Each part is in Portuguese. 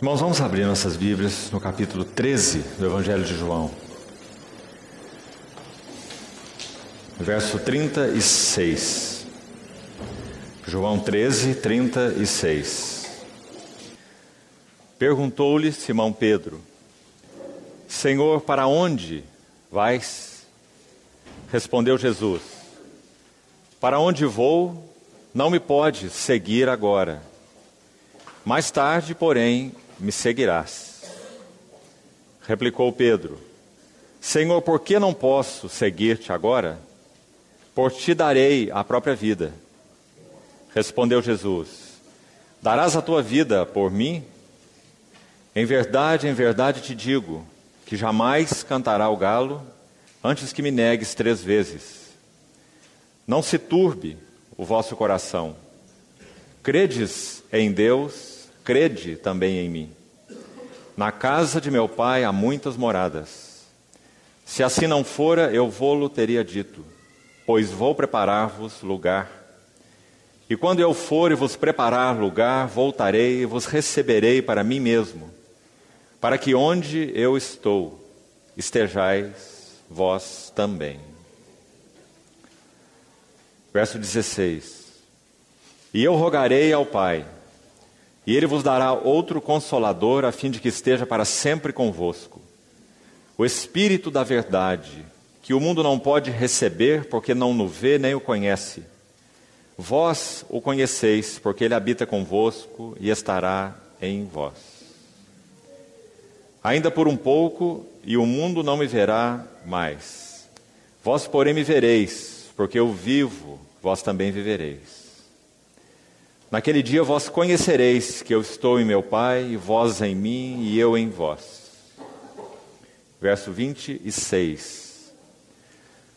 Irmãos, vamos abrir nossas Bíblias no capítulo 13 do Evangelho de João. Verso 36. João 13, 36. Perguntou-lhe Simão Pedro: Senhor, para onde vais? Respondeu Jesus: Para onde vou, não me podes seguir agora. Mais tarde, porém, me seguirás. Replicou Pedro: Senhor, por que não posso seguir-te agora? Por ti darei a própria vida. Respondeu Jesus: Darás a tua vida por mim? Em verdade te digo, que jamais cantará o galo antes que me negues 3 vezes. Não se turbe o vosso coração. Credes em Deus, crede também em mim. Na casa de meu pai há muitas moradas. Se assim não fora, eu vô-lo teria dito, pois vou preparar-vos lugar. E quando eu for e vos preparar lugar, voltarei e vos receberei para mim mesmo, para que onde eu estou, estejais vós também. Verso 16. E eu rogarei ao Pai, e Ele vos dará outro Consolador, a fim de que esteja para sempre convosco. O Espírito da verdade, que o mundo não pode receber, porque não o vê nem o conhece. Vós o conheceis, porque Ele habita convosco e estará em vós. Ainda por um pouco, e o mundo não me verá mais. Vós, porém, me vereis, porque eu vivo, vós também vivereis. Naquele dia vós conhecereis que eu estou em meu Pai, e vós em mim, e eu em vós. Verso 26.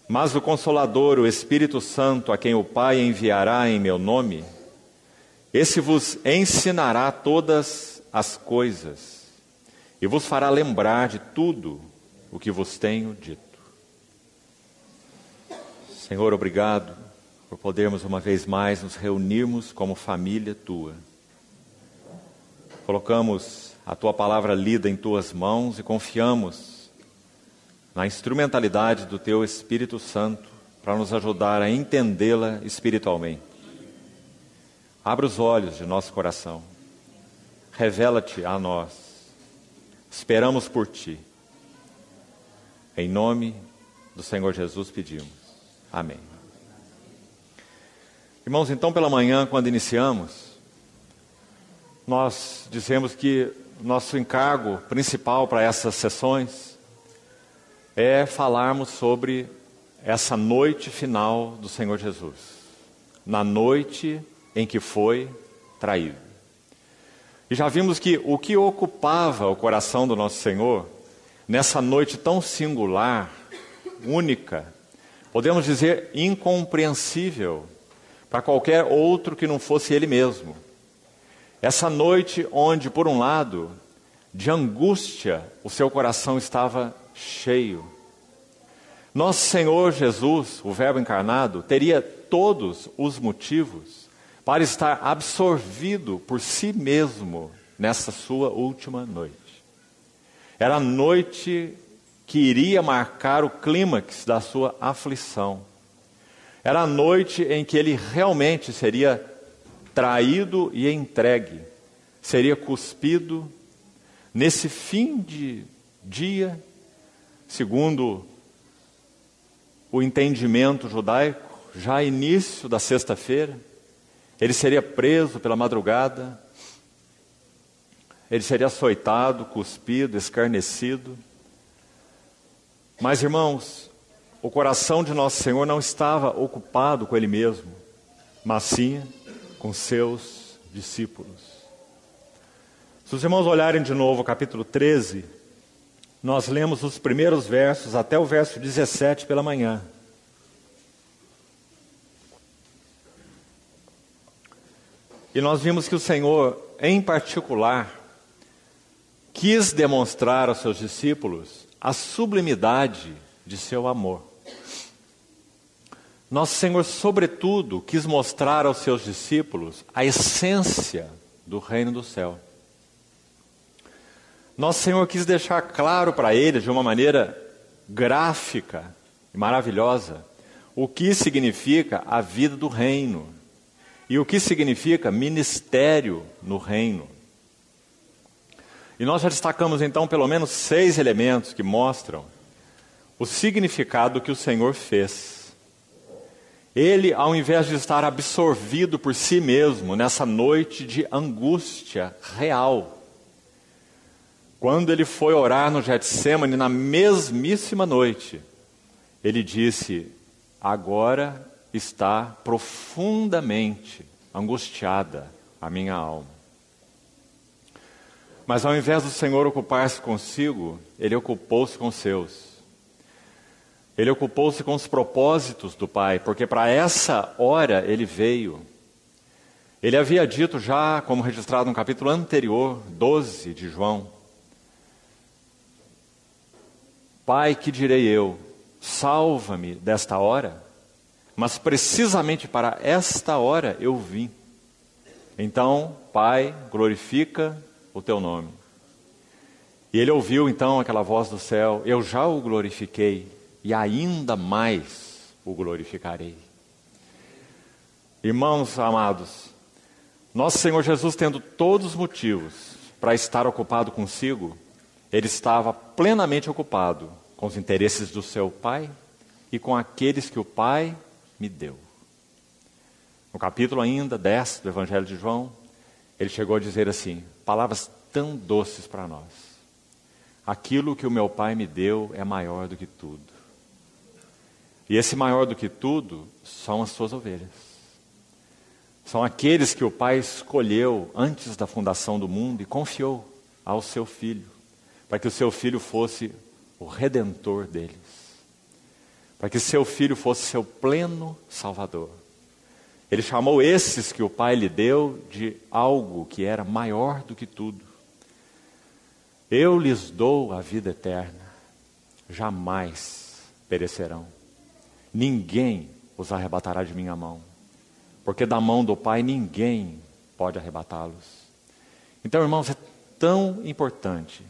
Mas o Consolador, o Espírito Santo, a quem o Pai enviará em meu nome, esse vos ensinará todas as coisas, e vos fará lembrar de tudo o que vos tenho dito. Senhor, obrigado por podermos uma vez mais nos reunirmos como família Tua. Colocamos a Tua palavra lida em Tuas mãos e confiamos na instrumentalidade do Teu Espírito Santo para nos ajudar a entendê-la espiritualmente. Abra os olhos de nosso coração. Revela-te a nós. Esperamos por Ti. Em nome do Senhor Jesus pedimos. Amém. Irmãos, então pela manhã, quando iniciamos, nós dissemos que nosso encargo principal para essas sessões é falarmos sobre essa noite final do Senhor Jesus, na noite em que foi traído. E já vimos que o que ocupava o coração do nosso Senhor, nessa noite tão singular, única, podemos dizer incompreensível, para qualquer outro que não fosse Ele mesmo. Essa noite onde, por um lado, de angústia, o seu coração estava cheio. Nosso Senhor Jesus, o Verbo encarnado, teria todos os motivos para estar absorvido por si mesmo nessa sua última noite. Era a noite que iria marcar o clímax da sua aflição. Era a noite em que ele realmente seria traído e entregue, seria cuspido. Nesse fim de dia, segundo o entendimento judaico, já início da sexta-feira, ele seria preso pela madrugada, ele seria açoitado, cuspido, escarnecido. Mas, irmãos, o coração de nosso Senhor não estava ocupado com Ele mesmo, mas sim com seus discípulos. Se os irmãos olharem de novo o capítulo 13, nós lemos os primeiros versos até o verso 17 pela manhã. E nós vimos que o Senhor, em particular, quis demonstrar aos seus discípulos a sublimidade de seu amor. Nosso Senhor, sobretudo, quis mostrar aos seus discípulos a essência do reino do céu. Nosso Senhor quis deixar claro para eles, de uma maneira gráfica e maravilhosa, o que significa a vida do reino e o que significa ministério no reino. E nós já destacamos então pelo menos 6 elementos que mostram o significado que o Senhor fez. Ele, ao invés de estar absorvido por si mesmo nessa noite de angústia real, quando ele foi orar no Getsêmani, na mesmíssima noite, ele disse: agora está profundamente angustiada a minha alma. Mas ao invés do Senhor ocupar-se consigo, ele ocupou-se com os seus. Ele ocupou-se com os propósitos do Pai, porque para essa hora ele veio. Ele havia dito já, como registrado no capítulo anterior, 12 de João: Pai, que direi eu? Salva-me desta hora. Mas precisamente para esta hora eu vim. Então, Pai, glorifica o teu nome. E ele ouviu então aquela voz do céu: eu já o glorifiquei e ainda mais o glorificarei. Irmãos amados, nosso Senhor Jesus, tendo todos os motivos para estar ocupado consigo, ele estava plenamente ocupado com os interesses do seu Pai e com aqueles que o Pai me deu. No capítulo ainda 10 do Evangelho de João, ele chegou a dizer assim, palavras tão doces para nós: aquilo que o meu Pai me deu é maior do que tudo. E esse maior do que tudo são as suas ovelhas. São aqueles que o Pai escolheu antes da fundação do mundo e confiou ao seu Filho, para que o seu Filho fosse o Redentor deles, para que seu Filho fosse seu pleno Salvador. Ele chamou esses que o Pai lhe deu de algo que era maior do que tudo. Eu lhes dou a vida eterna, jamais perecerão. Ninguém os arrebatará de minha mão, porque da mão do Pai ninguém pode arrebatá-los. Então, irmãos, é tão importante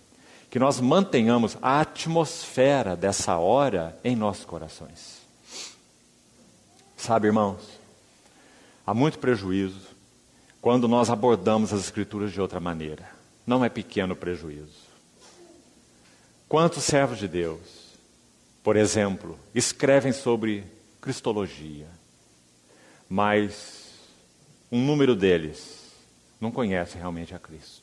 que nós mantenhamos a atmosfera dessa hora em nossos corações. Sabe, irmãos, há muito prejuízo quando nós abordamos as Escrituras de outra maneira. Não é pequeno prejuízo. Quantos servos de Deus, por exemplo, escrevem sobre cristologia, mas um número deles não conhece realmente a Cristo.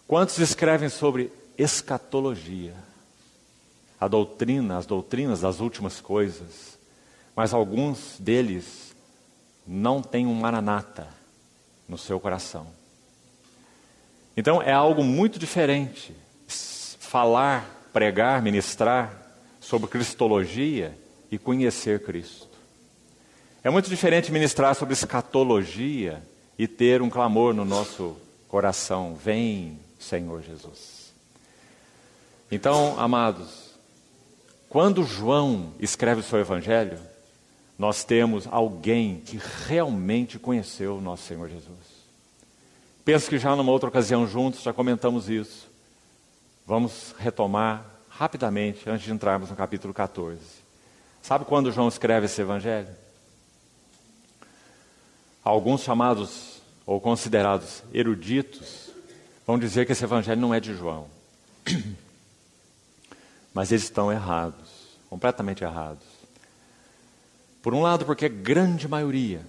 Quantos escrevem sobre escatologia, as doutrinas das últimas coisas, mas alguns deles não têm um maranata no seu coração. Então é algo muito diferente falar, pregar, ministrar sobre cristologia e conhecer Cristo. É muito diferente ministrar sobre escatologia e ter um clamor no nosso coração: vem, Senhor Jesus. Então, amados, quando João escreve o seu evangelho, nós temos alguém que realmente conheceu o nosso Senhor Jesus. Penso que já numa outra ocasião juntos já comentamos isso. Vamos retomar rapidamente antes de entrarmos no capítulo 14. Sabe quando João escreve esse evangelho? Alguns chamados ou considerados eruditos vão dizer que esse evangelho não é de João. Mas eles estão errados, completamente errados. Por um lado, porque a grande maioria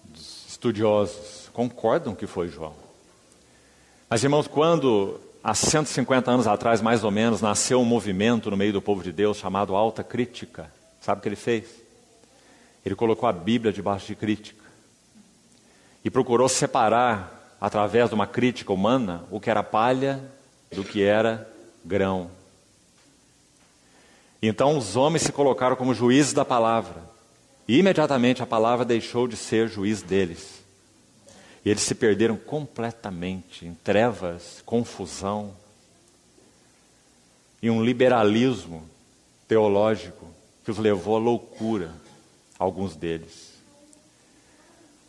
dos estudiosos concordam que foi João. Mas, irmãos, quando há 150 anos atrás, mais ou menos, nasceu um movimento no meio do povo de Deus chamado Alta Crítica, sabe o que ele fez? Ele colocou a Bíblia debaixo de crítica e procurou separar, através de uma crítica humana, o que era palha do que era grão. Então os homens se colocaram como juízes da palavra, e imediatamente a palavra deixou de ser juiz deles. E eles se perderam completamente em trevas, confusão e um liberalismo teológico que os levou à loucura, alguns deles.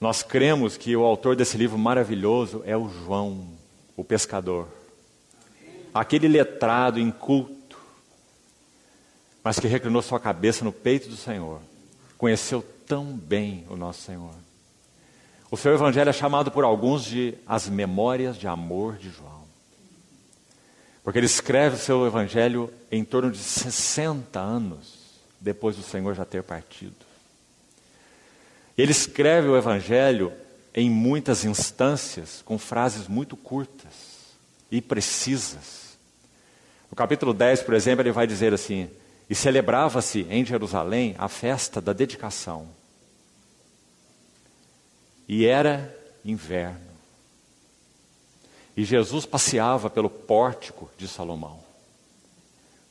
Nós cremos que o autor desse livro maravilhoso é o João, o pescador. aquele letrado inculto, mas que reclinou sua cabeça no peito do Senhor, conheceu tão bem o nosso Senhor. O seu evangelho é chamado por alguns de as memórias de amor de João. Porque ele escreve o seu evangelho em torno de 60 anos depois do Senhor já ter partido. Ele escreve o evangelho em muitas instâncias com frases muito curtas e precisas. No capítulo 10, por exemplo, ele vai dizer assim: e celebrava-se em Jerusalém a festa da dedicação. E era inverno. E Jesus passeava pelo pórtico de Salomão.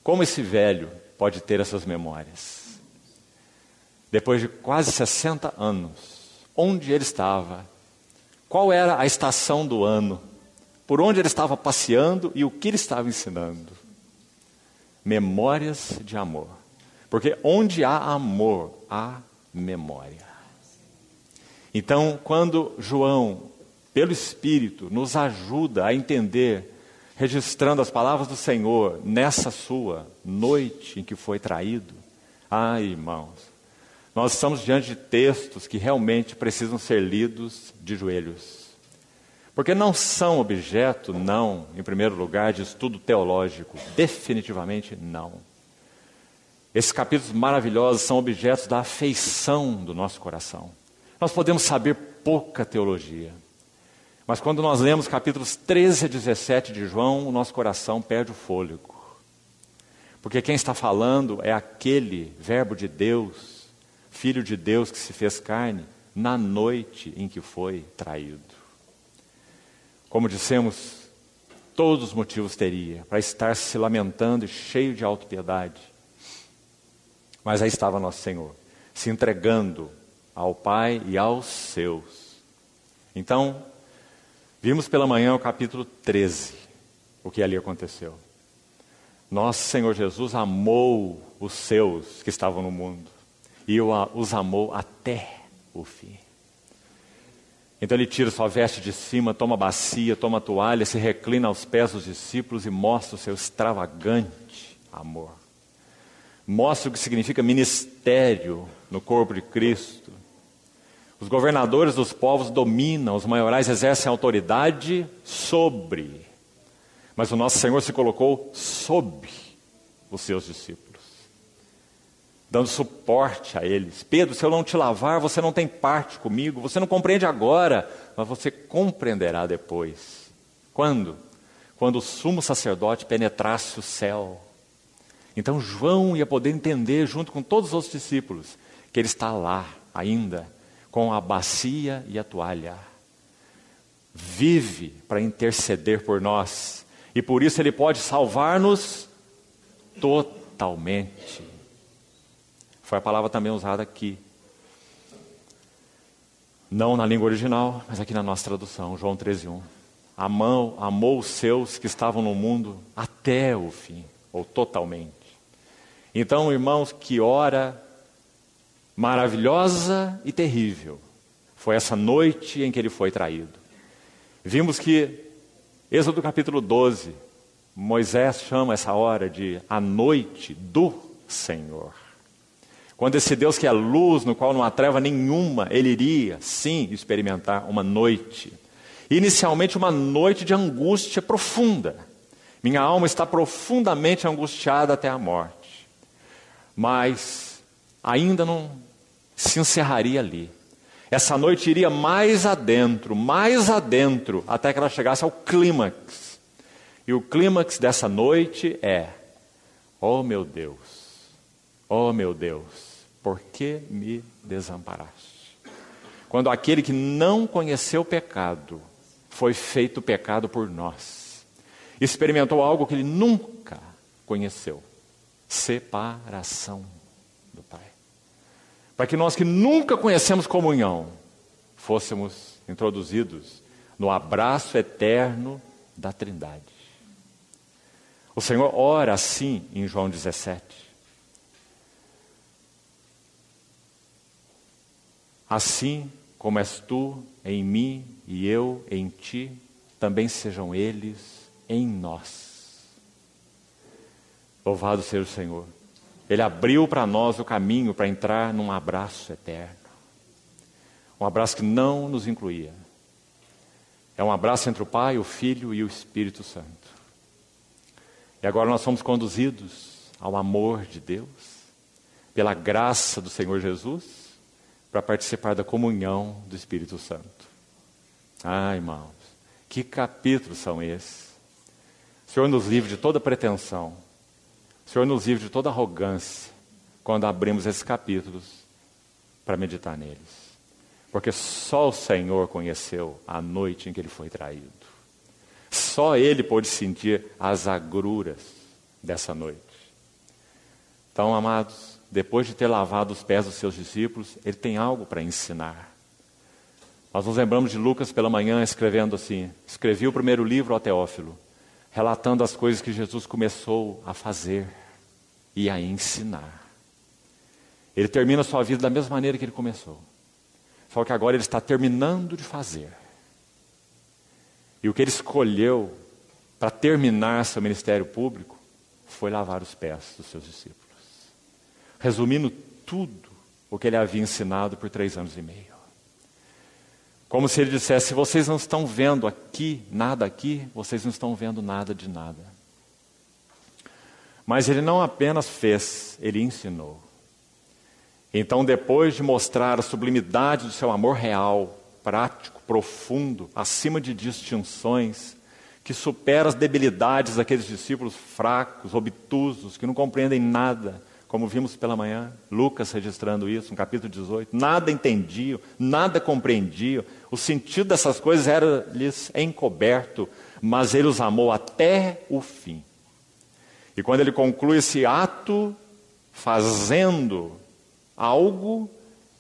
Como esse velho pode ter essas memórias? Depois de quase 60 anos, onde ele estava? Qual era a estação do ano? Por onde ele estava passeando e o que ele estava ensinando? Memórias de amor. Porque onde há amor, há memória. Então, quando João, pelo Espírito, nos ajuda a entender, registrando as palavras do Senhor nessa sua noite em que foi traído, irmãos, nós estamos diante de textos que realmente precisam ser lidos de joelhos. Porque não são objeto, não, em primeiro lugar, de estudo teológico. Definitivamente não. Esses capítulos maravilhosos são objetos da afeição do nosso coração. Nós podemos saber pouca teologia, mas quando nós lemos capítulos 13 a 17 de João, o nosso coração perde o fôlego. Porque quem está falando é aquele verbo de Deus, Filho de Deus que se fez carne, na noite em que foi traído. Como dissemos, todos os motivos teria para estar se lamentando e cheio de autopiedade. Mas aí estava nosso Senhor, se entregando ao Pai e aos seus. Então, vimos pela manhã o capítulo 13, o que ali aconteceu. Nosso Senhor Jesus amou os seus que estavam no mundo, e os amou até o fim. Então ele tira sua veste de cima, toma a bacia, toma a toalha, se reclina aos pés dos discípulos e mostra o seu extravagante amor. Mostra o que significa ministério no corpo de Cristo. Os governadores dos povos dominam, os maiorais exercem autoridade sobre. Mas o nosso Senhor se colocou sob os seus discípulos, dando suporte a eles. Pedro, se eu não te lavar, você não tem parte comigo, você não compreende agora, mas você compreenderá depois. Quando? Quando o sumo sacerdote penetrasse o céu. Então João ia poder entender, junto com todos os outros discípulos, que ele está lá ainda, com a bacia e a toalha. Vive para interceder por nós. E por isso ele pode salvar-nos totalmente. Foi a palavra também usada aqui. Não na língua original, mas aqui na nossa tradução, João 13:1. Amou os seus que estavam no mundo até o fim, ou totalmente. Então, irmãos, que hora maravilhosa e terrível foi essa noite em que ele foi traído. Vimos que, Êxodo capítulo 12, Moisés chama essa hora de a noite do Senhor. Quando esse Deus que é luz, no qual não há treva nenhuma, ele iria, sim, experimentar uma noite. Inicialmente uma noite de angústia profunda. Minha alma está profundamente angustiada até a morte. Mas ainda não se encerraria ali. Essa noite iria mais adentro, até que ela chegasse ao clímax. E o clímax dessa noite é: oh meu Deus, por que me desamparaste? Quando aquele que não conheceu o pecado, foi feito pecado por nós, experimentou algo que ele nunca conheceu: separação do Pai. Para que nós que nunca conhecemos comunhão, fôssemos introduzidos no abraço eterno da Trindade. O Senhor ora assim em João 17. Assim como és tu em mim e eu em ti, também sejam eles em nós. Louvado seja o Senhor. Ele abriu para nós o caminho para entrar num abraço eterno. Um abraço que não nos incluía. É um abraço entre o Pai, o Filho e o Espírito Santo. E agora nós somos conduzidos ao amor de Deus, pela graça do Senhor Jesus, para participar da comunhão do Espírito Santo. Ah, irmãos, que capítulos são esses? O Senhor nos livre de toda pretensão. O Senhor nos livre de toda arrogância quando abrimos esses capítulos para meditar neles. Porque só o Senhor conheceu a noite em que Ele foi traído. Só Ele pôde sentir as agruras dessa noite. Então, amados, depois de ter lavado os pés dos seus discípulos, Ele tem algo para ensinar. Nós nos lembramos de Lucas pela manhã escrevendo assim: escrevi o primeiro livro ao Teófilo, relatando as coisas que Jesus começou a fazer e a ensinar. Ele termina a sua vida da mesma maneira que ele começou. Só que agora ele está terminando de fazer. E o que ele escolheu para terminar seu ministério público foi lavar os pés dos seus discípulos. Resumindo tudo o que ele havia ensinado por 3 anos e meio. Como se ele dissesse: se vocês não estão vendo aqui, nada aqui, vocês não estão vendo nada de nada. Mas ele não apenas fez, ele ensinou. Então, depois de mostrar a sublimidade do seu amor real, prático, profundo, acima de distinções, que supera as debilidades daqueles discípulos fracos, obtusos, que não compreendem nada, como vimos pela manhã, Lucas registrando isso, no capítulo 18, nada entendiam, nada compreendiam, o sentido dessas coisas era-lhes encoberto, mas ele os amou até o fim. E quando ele conclui esse ato, fazendo algo,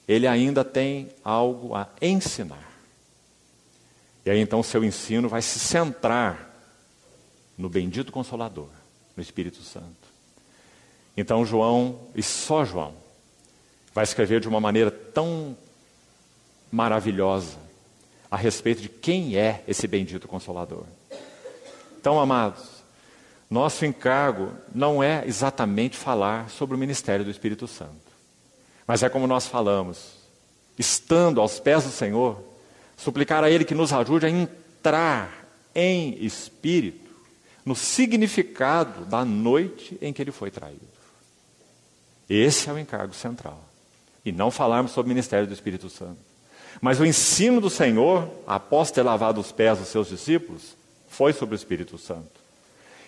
ele ainda tem algo a ensinar. E aí então seu ensino vai se centrar no bendito Consolador, no Espírito Santo. Então João, e só João, vai escrever de uma maneira tão maravilhosa a respeito de quem é esse bendito Consolador. Então, amados, nosso encargo não é exatamente falar sobre o ministério do Espírito Santo. Mas é como nós falamos, estando aos pés do Senhor, suplicar a Ele que nos ajude a entrar em espírito no significado da noite em que Ele foi traído. Esse é o encargo central. E não falarmos sobre o ministério do Espírito Santo. Mas o ensino do Senhor, após ter lavado os pés dos seus discípulos, foi sobre o Espírito Santo.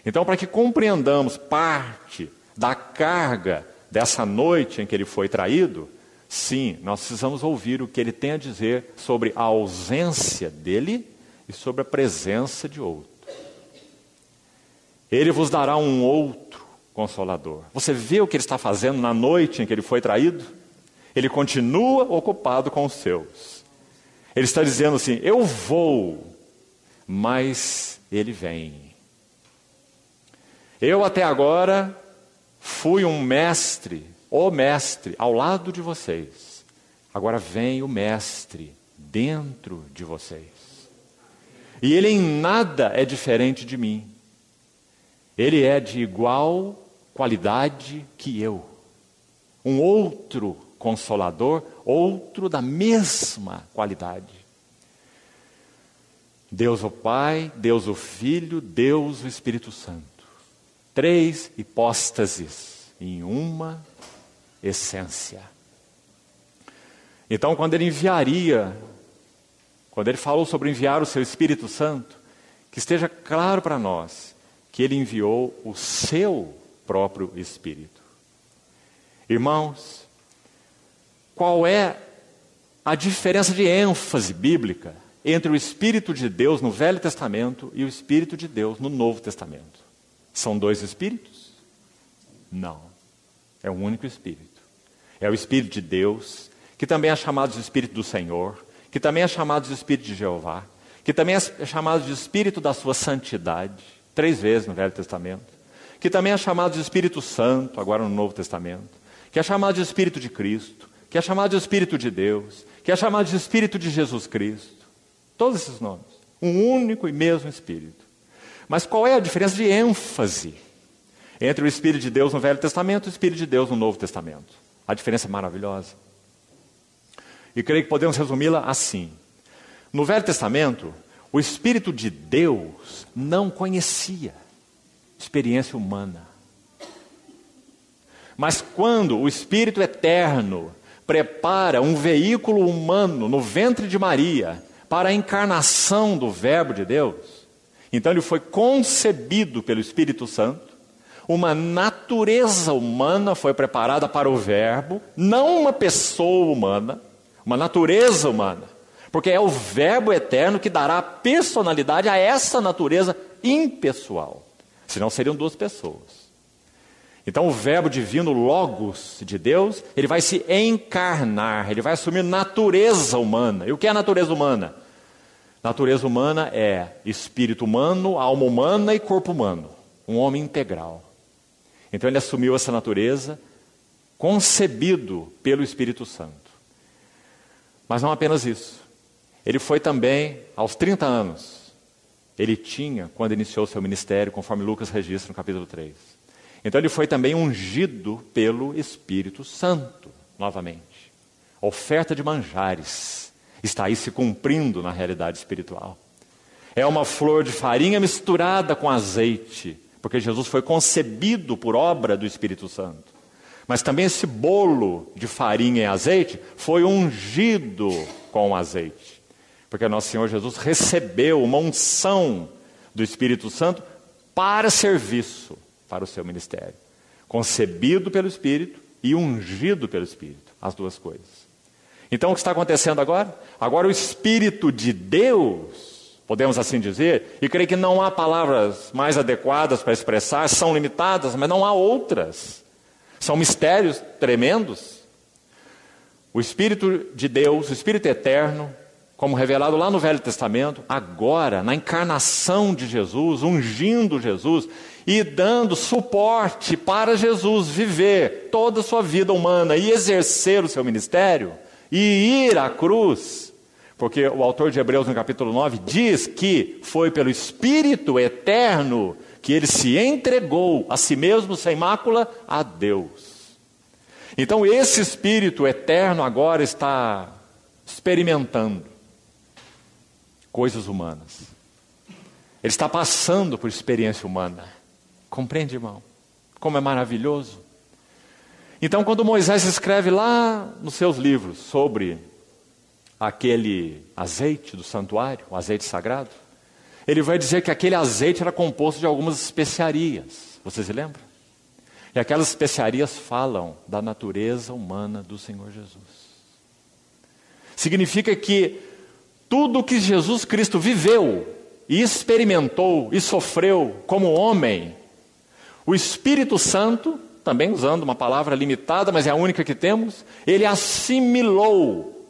Então, para que compreendamos parte da carga dessa noite em que ele foi traído, sim, nós precisamos ouvir o que ele tem a dizer sobre a ausência dele e sobre a presença de outro. Ele vos dará um outro Consolador. Você vê o que ele está fazendo na noite em que ele foi traído? Ele continua ocupado com os seus. Ele está dizendo assim: eu vou, mas ele vem. Eu até agora fui um mestre, o mestre, ao lado de vocês. Agora vem o mestre dentro de vocês. E ele em nada é diferente de mim. Ele é de igual qualidade que eu. Um outro Consolador, outro da mesma qualidade. Deus o Pai, Deus o Filho, Deus o Espírito Santo. 3 hipóstases em uma essência. Então, quando ele falou sobre enviar o seu Espírito Santo, que esteja claro para nós que ele enviou o seu próprio Espírito. Irmãos, qual é a diferença de ênfase bíblica entre o Espírito de Deus no Velho Testamento e o Espírito de Deus no Novo Testamento? São 2 Espíritos? Não. É um único Espírito. É o Espírito de Deus, que também é chamado de Espírito do Senhor, que também é chamado de Espírito de Jeová, que também é chamado de Espírito da sua santidade, 3 vezes no Velho Testamento, que também é chamado de Espírito Santo, agora no Novo Testamento, que é chamado de Espírito de Cristo, que é chamado de Espírito de Deus, que é chamado de Espírito de Jesus Cristo. Todos esses nomes. Um único e mesmo Espírito. Mas qual é a diferença de ênfase entre o Espírito de Deus no Velho Testamento e o Espírito de Deus no Novo Testamento. A diferença é maravilhosa. E creio que podemos resumi-la assim. No Velho Testamento, o Espírito de Deus não conhecia experiência humana. Mas quando o Espírito Eterno prepara um veículo humano no ventre de Maria para a encarnação do Verbo de Deus, então ele foi concebido pelo Espírito Santo, uma natureza humana foi preparada para o Verbo, não uma pessoa humana, uma natureza humana, porque é o Verbo eterno que dará personalidade a essa natureza impessoal, senão seriam duas pessoas. Então o Verbo divino, Logos de Deus, ele vai se encarnar, ele vai assumir natureza humana. E o que é a natureza humana? Natureza humana é espírito humano, alma humana e corpo humano, um homem integral. Então ele assumiu essa natureza, concebido pelo Espírito Santo. Mas não apenas isso. Ele foi também, aos 30 anos, ele tinha, quando iniciou seu ministério, conforme Lucas registra no capítulo 3. Então ele foi também ungido pelo Espírito Santo, novamente. A oferta de manjares está aí se cumprindo na realidade espiritual. É uma flor de farinha misturada com azeite, porque Jesus foi concebido por obra do Espírito Santo. Mas também esse bolo de farinha e azeite foi ungido com azeite. Porque nosso Senhor Jesus recebeu uma unção do Espírito Santo para serviço, para o seu ministério. Concebido pelo Espírito e ungido pelo Espírito, as duas coisas. Então o que está acontecendo agora? Agora o Espírito de Deus, podemos assim dizer, e creio que não há palavras mais adequadas para expressar, são limitadas, mas não há outras. São mistérios tremendos. O Espírito de Deus, o Espírito eterno, como revelado lá no Velho Testamento, agora, na encarnação de Jesus, ungindo Jesus e dando suporte para Jesus viver toda a sua vida humana e exercer o seu ministério e ir à cruz. Porque o autor de Hebreus, no capítulo 9, diz que foi pelo Espírito eterno que ele se entregou a si mesmo, sem mácula, a Deus. Então esse Espírito eterno agora está experimentando coisas humanas. Ele está passando por experiência humana. Compreende, irmão? Como é maravilhoso. Então, quando Moisés escreve lá nos seus livros sobre aquele azeite do santuário, o azeite sagrado, ele vai dizer que aquele azeite era composto de algumas especiarias. Você se lembra? E aquelas especiarias falam da natureza humana do Senhor Jesus. Significa que tudo que Jesus Cristo viveu e experimentou e sofreu como homem, o Espírito Santo, também usando uma palavra limitada, mas é a única que temos, ele assimilou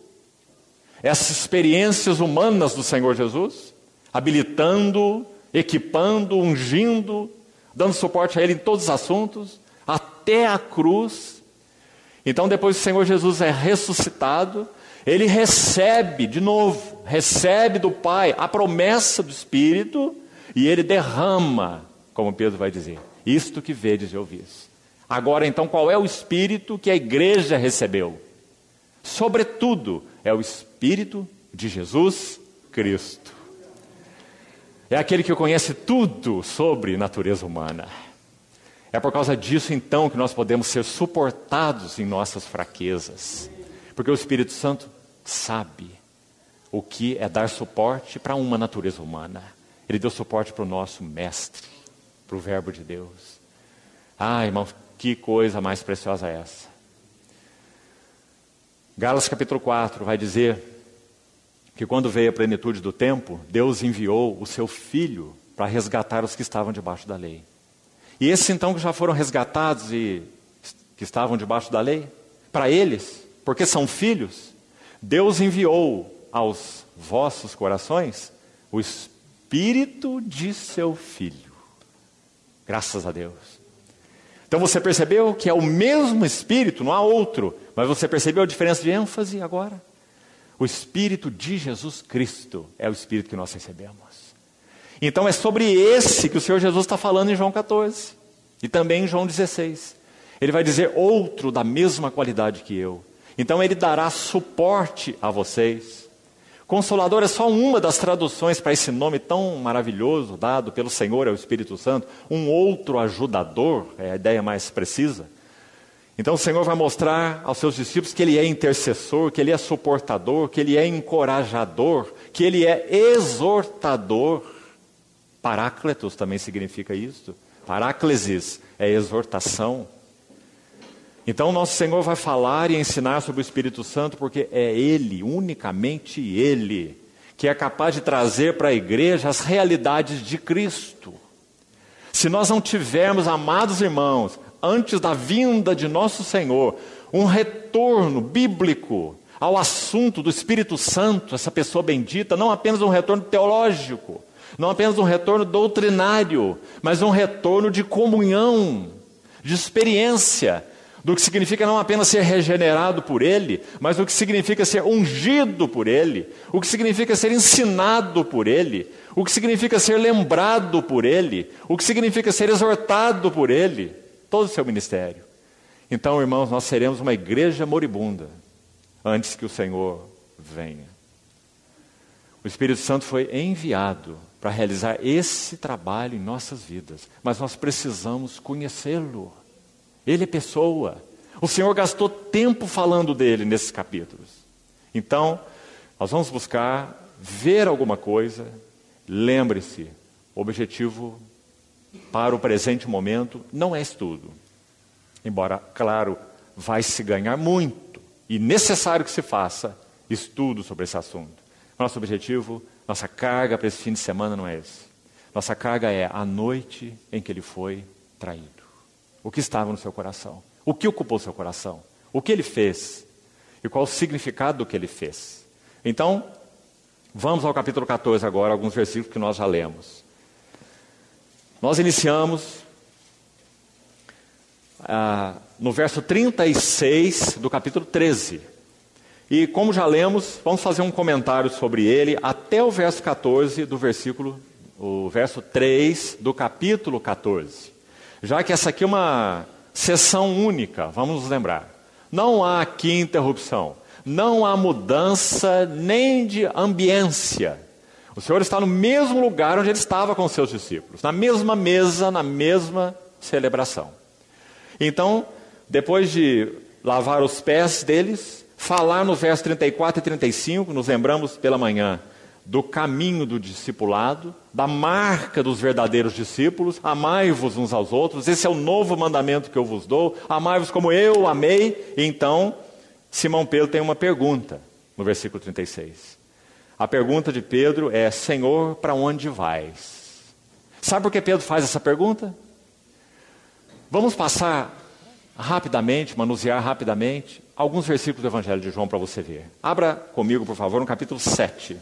essas experiências humanas do Senhor Jesus, habilitando, equipando, ungindo, dando suporte a ele em todos os assuntos, até a cruz. Então depois que o Senhor Jesus é ressuscitado, ele recebe de novo, recebe do Pai a promessa do Espírito e ele derrama, como Pedro vai dizer, isto que vedes e ouvis. Agora então qual é o Espírito que a igreja recebeu? Sobretudo é o Espírito de Jesus Cristo. É aquele que conhece tudo sobre natureza humana. É por causa disso então que nós podemos ser suportados em nossas fraquezas. Porque o Espírito Santo sabe o que é dar suporte para uma natureza humana. Ele deu suporte para o nosso mestre, para o Verbo de Deus. Ah, irmãos, que coisa mais preciosa é essa. Gálatas capítulo 4 vai dizer que quando veio a plenitude do tempo, Deus enviou o seu Filho para resgatar os que estavam debaixo da lei. E esses então que já foram resgatados e que estavam debaixo da lei, para eles, porque são filhos, Deus enviou aos vossos corações o Espírito de seu Filho. Graças a Deus. Então você percebeu que é o mesmo Espírito, não há outro, mas você percebeu a diferença de ênfase agora? O Espírito de Jesus Cristo é o Espírito que nós recebemos. Então é sobre esse que o Senhor Jesus está falando em João 14. E também em João 16. Ele vai dizer outro da mesma qualidade que eu. Então ele dará suporte a vocês. Consolador é só uma das traduções para esse nome tão maravilhoso dado pelo Senhor ao Espírito Santo. Um outro ajudador, é a ideia mais precisa. Então o Senhor vai mostrar aos seus discípulos que Ele é intercessor, que Ele é suportador, que Ele é encorajador, que Ele é exortador. Parácletos também significa isso. Paráclesis é exortação. Então nosso Senhor vai falar e ensinar sobre o Espírito Santo porque é Ele, unicamente Ele, que é capaz de trazer para a igreja as realidades de Cristo. Se nós não tivermos, amados irmãos, antes da vinda de nosso Senhor, um retorno bíblico ao assunto do Espírito Santo, essa pessoa bendita, não apenas um retorno teológico, não apenas um retorno doutrinário, mas um retorno de comunhão, de experiência, do que significa não apenas ser regenerado por Ele, mas o que significa ser ungido por Ele, o que significa ser ensinado por Ele, o que significa ser lembrado por Ele, o que significa ser exortado por Ele, todo o seu ministério. Então, irmãos, nós seremos uma igreja moribunda antes que o Senhor venha. O Espírito Santo foi enviado para realizar esse trabalho em nossas vidas, mas nós precisamos conhecê-lo. Ele é pessoa. O Senhor gastou tempo falando dele nesses capítulos. Então, nós vamos buscar ver alguma coisa. Lembre-se, o objetivo para o presente momento não é estudo. Embora, claro, vai se ganhar muito e necessário que se faça estudo sobre esse assunto. Nosso objetivo, nossa carga para esse fim de semana não é esse. Nossa carga é a noite em que ele foi traído. O que estava no seu coração? O que ocupou seu coração? O que ele fez? E qual o significado do que ele fez? Então, vamos ao capítulo 14 agora, alguns versículos que nós já lemos. Nós iniciamos no verso 36 do capítulo 13. E como já lemos, vamos fazer um comentário sobre ele até o verso 14 do o verso 3 do capítulo 14. Já que essa aqui é uma sessão única, vamos nos lembrar. Não há aqui interrupção, não há mudança nem de ambiência. O Senhor está no mesmo lugar onde Ele estava com os seus discípulos, na mesma mesa, na mesma celebração. Então, depois de lavar os pés deles, falar no verso 34 e 35, nos lembramos pela manhã, do caminho do discipulado, da marca dos verdadeiros discípulos, amai-vos uns aos outros, esse é o novo mandamento que eu vos dou, amai-vos como eu amei. E então, Simão Pedro tem uma pergunta, no versículo 36. A pergunta de Pedro é: Senhor, para onde vais? Sabe por que Pedro faz essa pergunta? Vamos passar rapidamente, manusear rapidamente, alguns versículos do Evangelho de João para você ver. Abra comigo, por favor, no capítulo 7.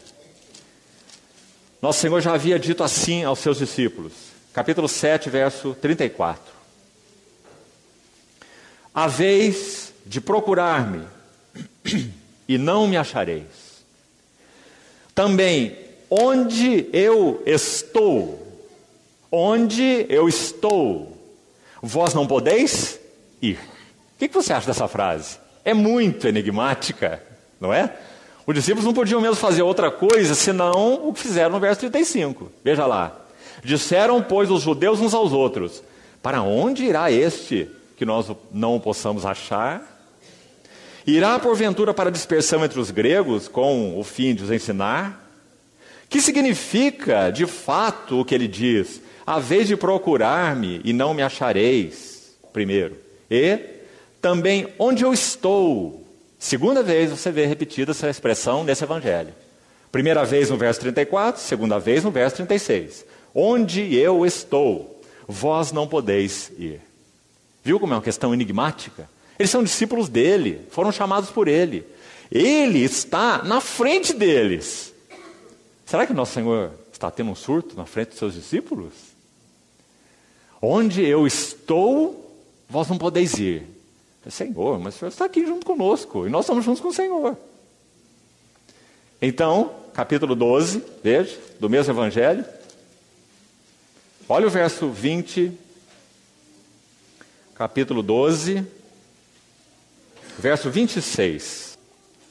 Nosso Senhor já havia dito assim aos seus discípulos. Capítulo 7, verso 34. Haveis de procurar-me, e não me achareis. Também, onde eu estou, vós não podeis ir. O que você acha dessa frase? É muito enigmática, não é? Os discípulos não podiam mesmo fazer outra coisa, senão o que fizeram no verso 35. Veja lá. Disseram, pois, os judeus uns aos outros: para onde irá este, que nós não o possamos achar? Irá, porventura, para a dispersão entre os gregos, com o fim de os ensinar? Que significa, de fato, o que ele diz? Haveis de procurar-me e não me achareis, primeiro. E também onde eu estou. Segunda vez você vê repetida essa expressão nesse evangelho. Primeira vez no verso 34, segunda vez no verso 36. Onde eu estou, vós não podeis ir. Viu como é uma questão enigmática? Eles são discípulos dele, foram chamados por ele. Ele está na frente deles. Será que nosso Senhor está tendo um surto na frente dos seus discípulos? Onde eu estou, vós não podeis ir. Senhor, mas o Senhor está aqui junto conosco, e nós estamos juntos com o Senhor. Então, capítulo 12, veja, do mesmo evangelho. Olha o verso 20 capítulo 12, verso 26.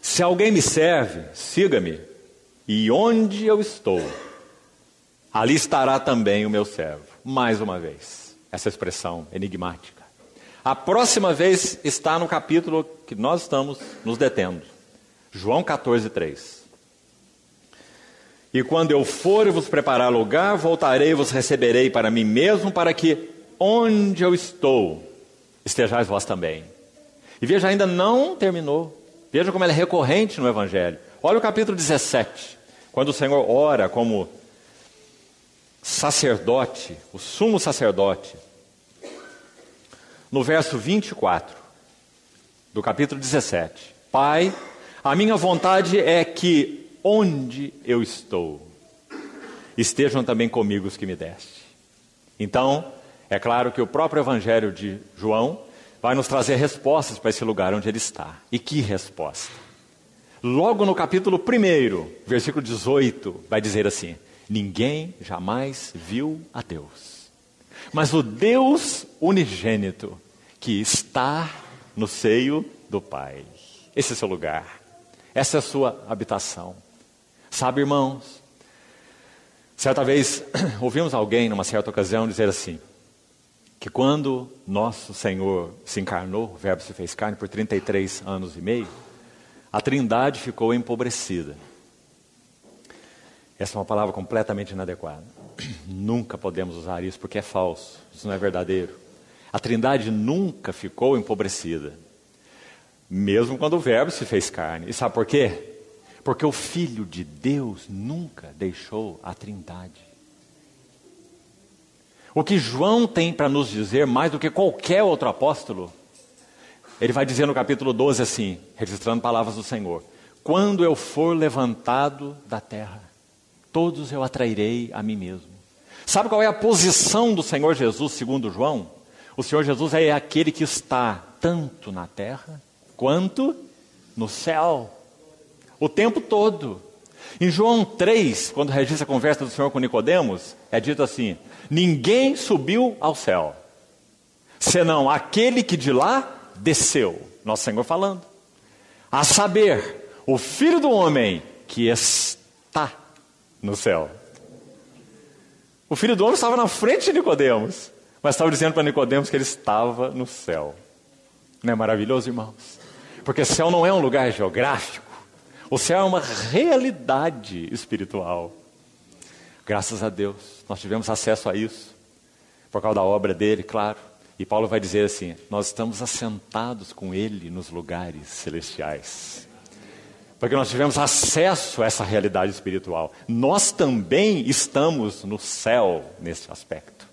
Se alguém me serve, siga-me, e onde eu estou, ali estará também o meu servo. Mais uma vez, essa expressão enigmática. A próxima vez está no capítulo que nós estamos nos detendo. João 14, 3. E quando eu for e vos preparar lugar, voltarei e vos receberei para mim mesmo, para que onde eu estou, estejais vós também. E veja, ainda não terminou. Veja como ela é recorrente no Evangelho. Olha o capítulo 17, quando o Senhor ora como sacerdote, o sumo sacerdote. No verso 24 do capítulo 17. Pai, a minha vontade é que onde eu estou, estejam também comigo os que me deste. Então, é claro que o próprio Evangelho de João vai nos trazer respostas para esse lugar onde ele está. E que resposta? Logo no capítulo 1, versículo 18, vai dizer assim: ninguém jamais viu a Deus, mas o Deus unigênito que está no seio do Pai. Esse é o seu lugar, essa é a sua habitação. Sabe, irmãos, certa vez ouvimos alguém numa certa ocasião dizer assim, que quando nosso Senhor se encarnou, o Verbo se fez carne por 33 anos e meio, a Trindade ficou empobrecida. Essa é uma palavra completamente inadequada. Nunca podemos usar isso porque é falso, isso não é verdadeiro. A Trindade nunca ficou empobrecida, mesmo quando o Verbo se fez carne. E sabe por quê? Porque o Filho de Deus nunca deixou a Trindade. O que João tem para nos dizer, mais do que qualquer outro apóstolo, ele vai dizer no capítulo 12 assim, registrando palavras do Senhor: quando eu for levantado da terra, todos eu atrairei a mim mesmo. Sabe qual é a posição do Senhor Jesus, segundo João? O Senhor Jesus é aquele que está tanto na terra, quanto no céu, o tempo todo. Em João 3, quando registra a conversa do Senhor com Nicodemos, é dito assim: ninguém subiu ao céu, senão aquele que de lá desceu. Nosso Senhor falando. A saber, o Filho do Homem que está no céu. O Filho do Homem estava na frente de Nicodemos, mas estava dizendo para Nicodemos que ele estava no céu. Não é maravilhoso, irmãos? Porque céu não é um lugar geográfico. O céu é uma realidade espiritual. Graças a Deus, nós tivemos acesso a isso, por causa da obra dele, claro. E Paulo vai dizer assim: nós estamos assentados com ele nos lugares celestiais. Porque nós tivemos acesso a essa realidade espiritual. Nós também estamos no céu nesse aspecto.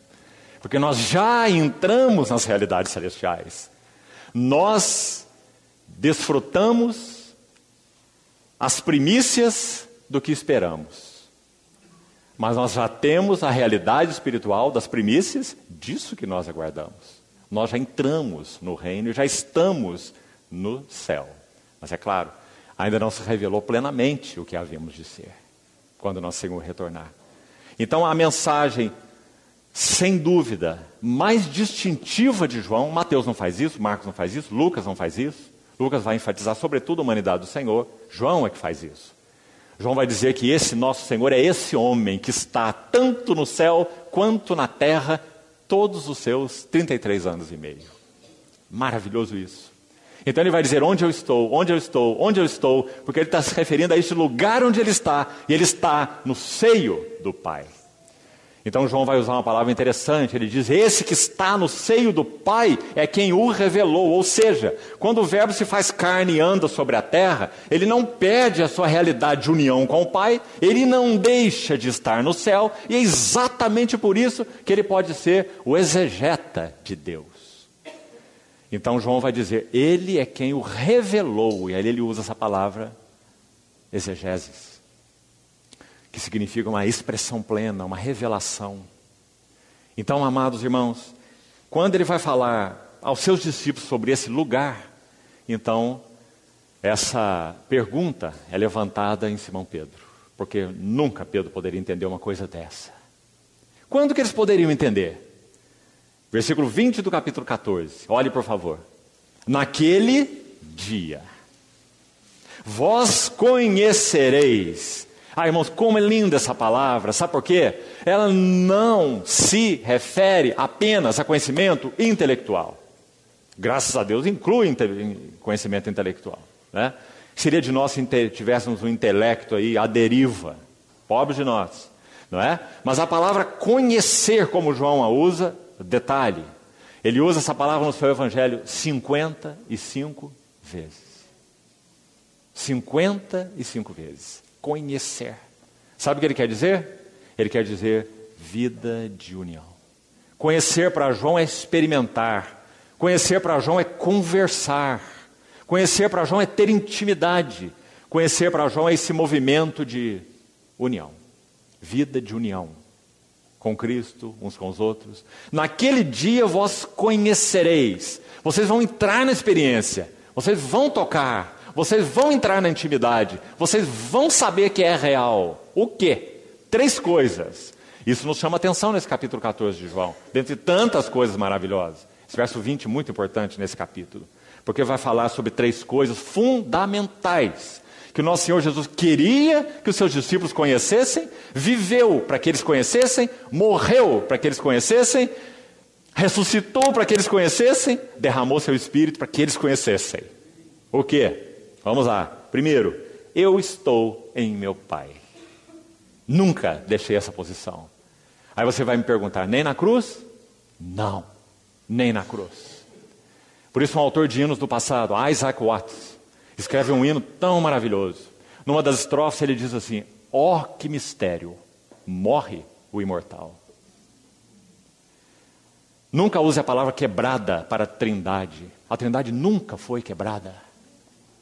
Porque nós já entramos nas realidades celestiais. Nós desfrutamos as primícias do que esperamos. Mas nós já temos a realidade espiritual das primícias disso que nós aguardamos. Nós já entramos no reino e já estamos no céu. Mas é claro, ainda não se revelou plenamente o que havíamos de ser, quando nosso Senhor retornar. Então a mensagem, sem dúvida, mais distintiva de João, Mateus não faz isso, Marcos não faz isso, Lucas não faz isso. Lucas vai enfatizar sobretudo a humanidade do Senhor, João é que faz isso. João vai dizer que esse nosso Senhor é esse homem que está tanto no céu quanto na terra, todos os seus 33 anos e meio. Maravilhoso isso. Então ele vai dizer onde eu estou, onde eu estou, onde eu estou, porque ele está se referindo a este lugar onde ele está, e ele está no seio do Pai. Então João vai usar uma palavra interessante, ele diz: esse que está no seio do Pai é quem o revelou. Ou seja, quando o Verbo se faz carne e anda sobre a terra, ele não perde a sua realidade de união com o Pai, ele não deixa de estar no céu, e é exatamente por isso que ele pode ser o exegeta de Deus. Então João vai dizer, ele é quem o revelou, e aí ele usa essa palavra exegeses, que significa uma expressão plena, uma revelação. Então, amados irmãos, quando ele vai falar aos seus discípulos sobre esse lugar, então essa pergunta é levantada em Simão Pedro, porque nunca Pedro poderia entender uma coisa dessa. Quando que eles poderiam entender? Versículo 20 do capítulo 14. Olhe, por favor. Naquele dia, vós conhecereis. Irmãos, como é linda essa palavra. Sabe por quê? Ela não se refere apenas a conhecimento intelectual. Graças a Deus inclui conhecimento intelectual, né? Seria de nós se tivéssemos um intelecto aí à deriva. Pobre de nós, não é? Mas a palavra conhecer, como João a usa, detalhe, ele usa essa palavra no seu evangelho 55 vezes. 55 vezes. Conhecer. Sabe o que ele quer dizer? Ele quer dizer vida de união. Conhecer para João é experimentar. Conhecer para João é conversar. Conhecer para João é ter intimidade. Conhecer para João é esse movimento de união. Vida de união. Com Cristo, uns com os outros. Naquele dia vós conhecereis. Vocês vão entrar na experiência. Vocês vão tocar. Vocês vão entrar na intimidade. Vocês vão saber que é real. O quê? 3 coisas. Isso nos chama atenção nesse capítulo 14 de João. Dentre tantas coisas maravilhosas. Esse verso 20 é muito importante nesse capítulo. Porque vai falar sobre 3 coisas fundamentais. Que o nosso Senhor Jesus queria que os seus discípulos conhecessem. Viveu para que eles conhecessem. Morreu para que eles conhecessem. Ressuscitou para que eles conhecessem. Derramou seu Espírito para que eles conhecessem. O quê? Vamos lá. Primeiro, eu estou em meu Pai. Nunca deixei essa posição. Aí você vai me perguntar, nem na cruz? Não, nem na cruz. Por isso um autor de hinos do passado, Isaac Watts, escreve um hino tão maravilhoso. Numa das estrofes ele diz assim, ó que mistério, morre o imortal. Nunca use a palavra quebrada para a Trindade. A Trindade nunca foi quebrada.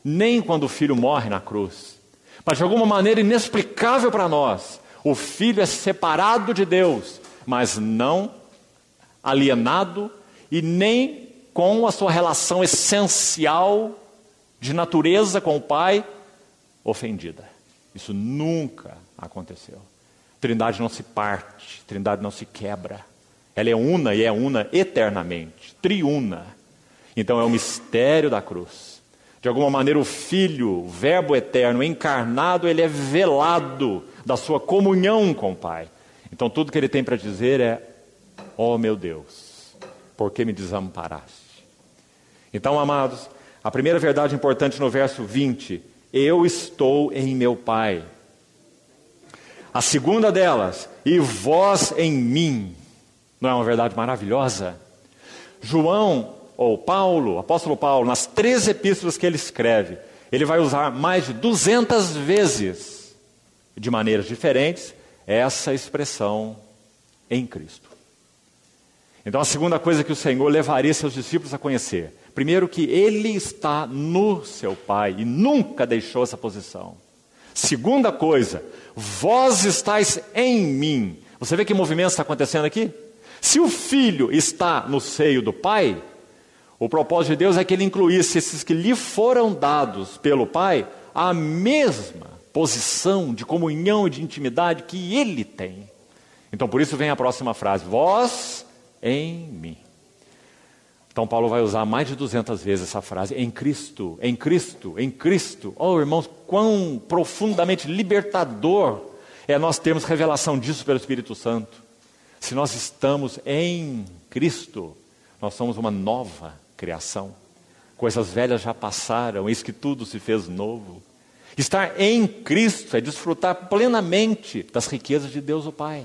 Nem quando o Filho morre na cruz. Mas de alguma maneira inexplicável para nós, o Filho é separado de Deus, mas não alienado e nem com a sua relação essencial de natureza com o Pai ofendida. Isso nunca aconteceu. Trindade não se parte, Trindade não se quebra. Ela é una e é una eternamente, triuna. Então é o mistério da cruz. De alguma maneira o Filho, o Verbo eterno, encarnado, ele é velado da sua comunhão com o Pai. Então tudo que ele tem para dizer é, ó meu Deus, por que me desamparaste? Então, amados, a primeira verdade importante no verso 20, eu estou em meu Pai. A segunda delas, e vós em mim. Não é uma verdade maravilhosa? João, ou Paulo, apóstolo Paulo, nas 3 epístolas que ele escreve, ele vai usar mais de 200 vezes, de maneiras diferentes, essa expressão em Cristo. Então a segunda coisa que o Senhor levaria seus discípulos a conhecer, primeiro que Ele está no seu Pai e nunca deixou essa posição. Segunda coisa, vós estáis em mim. Você vê que movimento está acontecendo aqui? Se o Filho está no seio do Pai, o propósito de Deus é que Ele incluísse esses que lhe foram dados pelo Pai, a mesma posição de comunhão e de intimidade que Ele tem. Então por isso vem a próxima frase, vós em mim. Então Paulo vai usar mais de 200 vezes essa frase, em Cristo, em Cristo, em Cristo. Oh irmãos, quão profundamente libertador é nós termos revelação disso pelo Espírito Santo. Se nós estamos em Cristo, nós somos uma nova criação. Coisas velhas já passaram, eis que tudo se fez novo. Estar em Cristo é desfrutar plenamente das riquezas de Deus o Pai.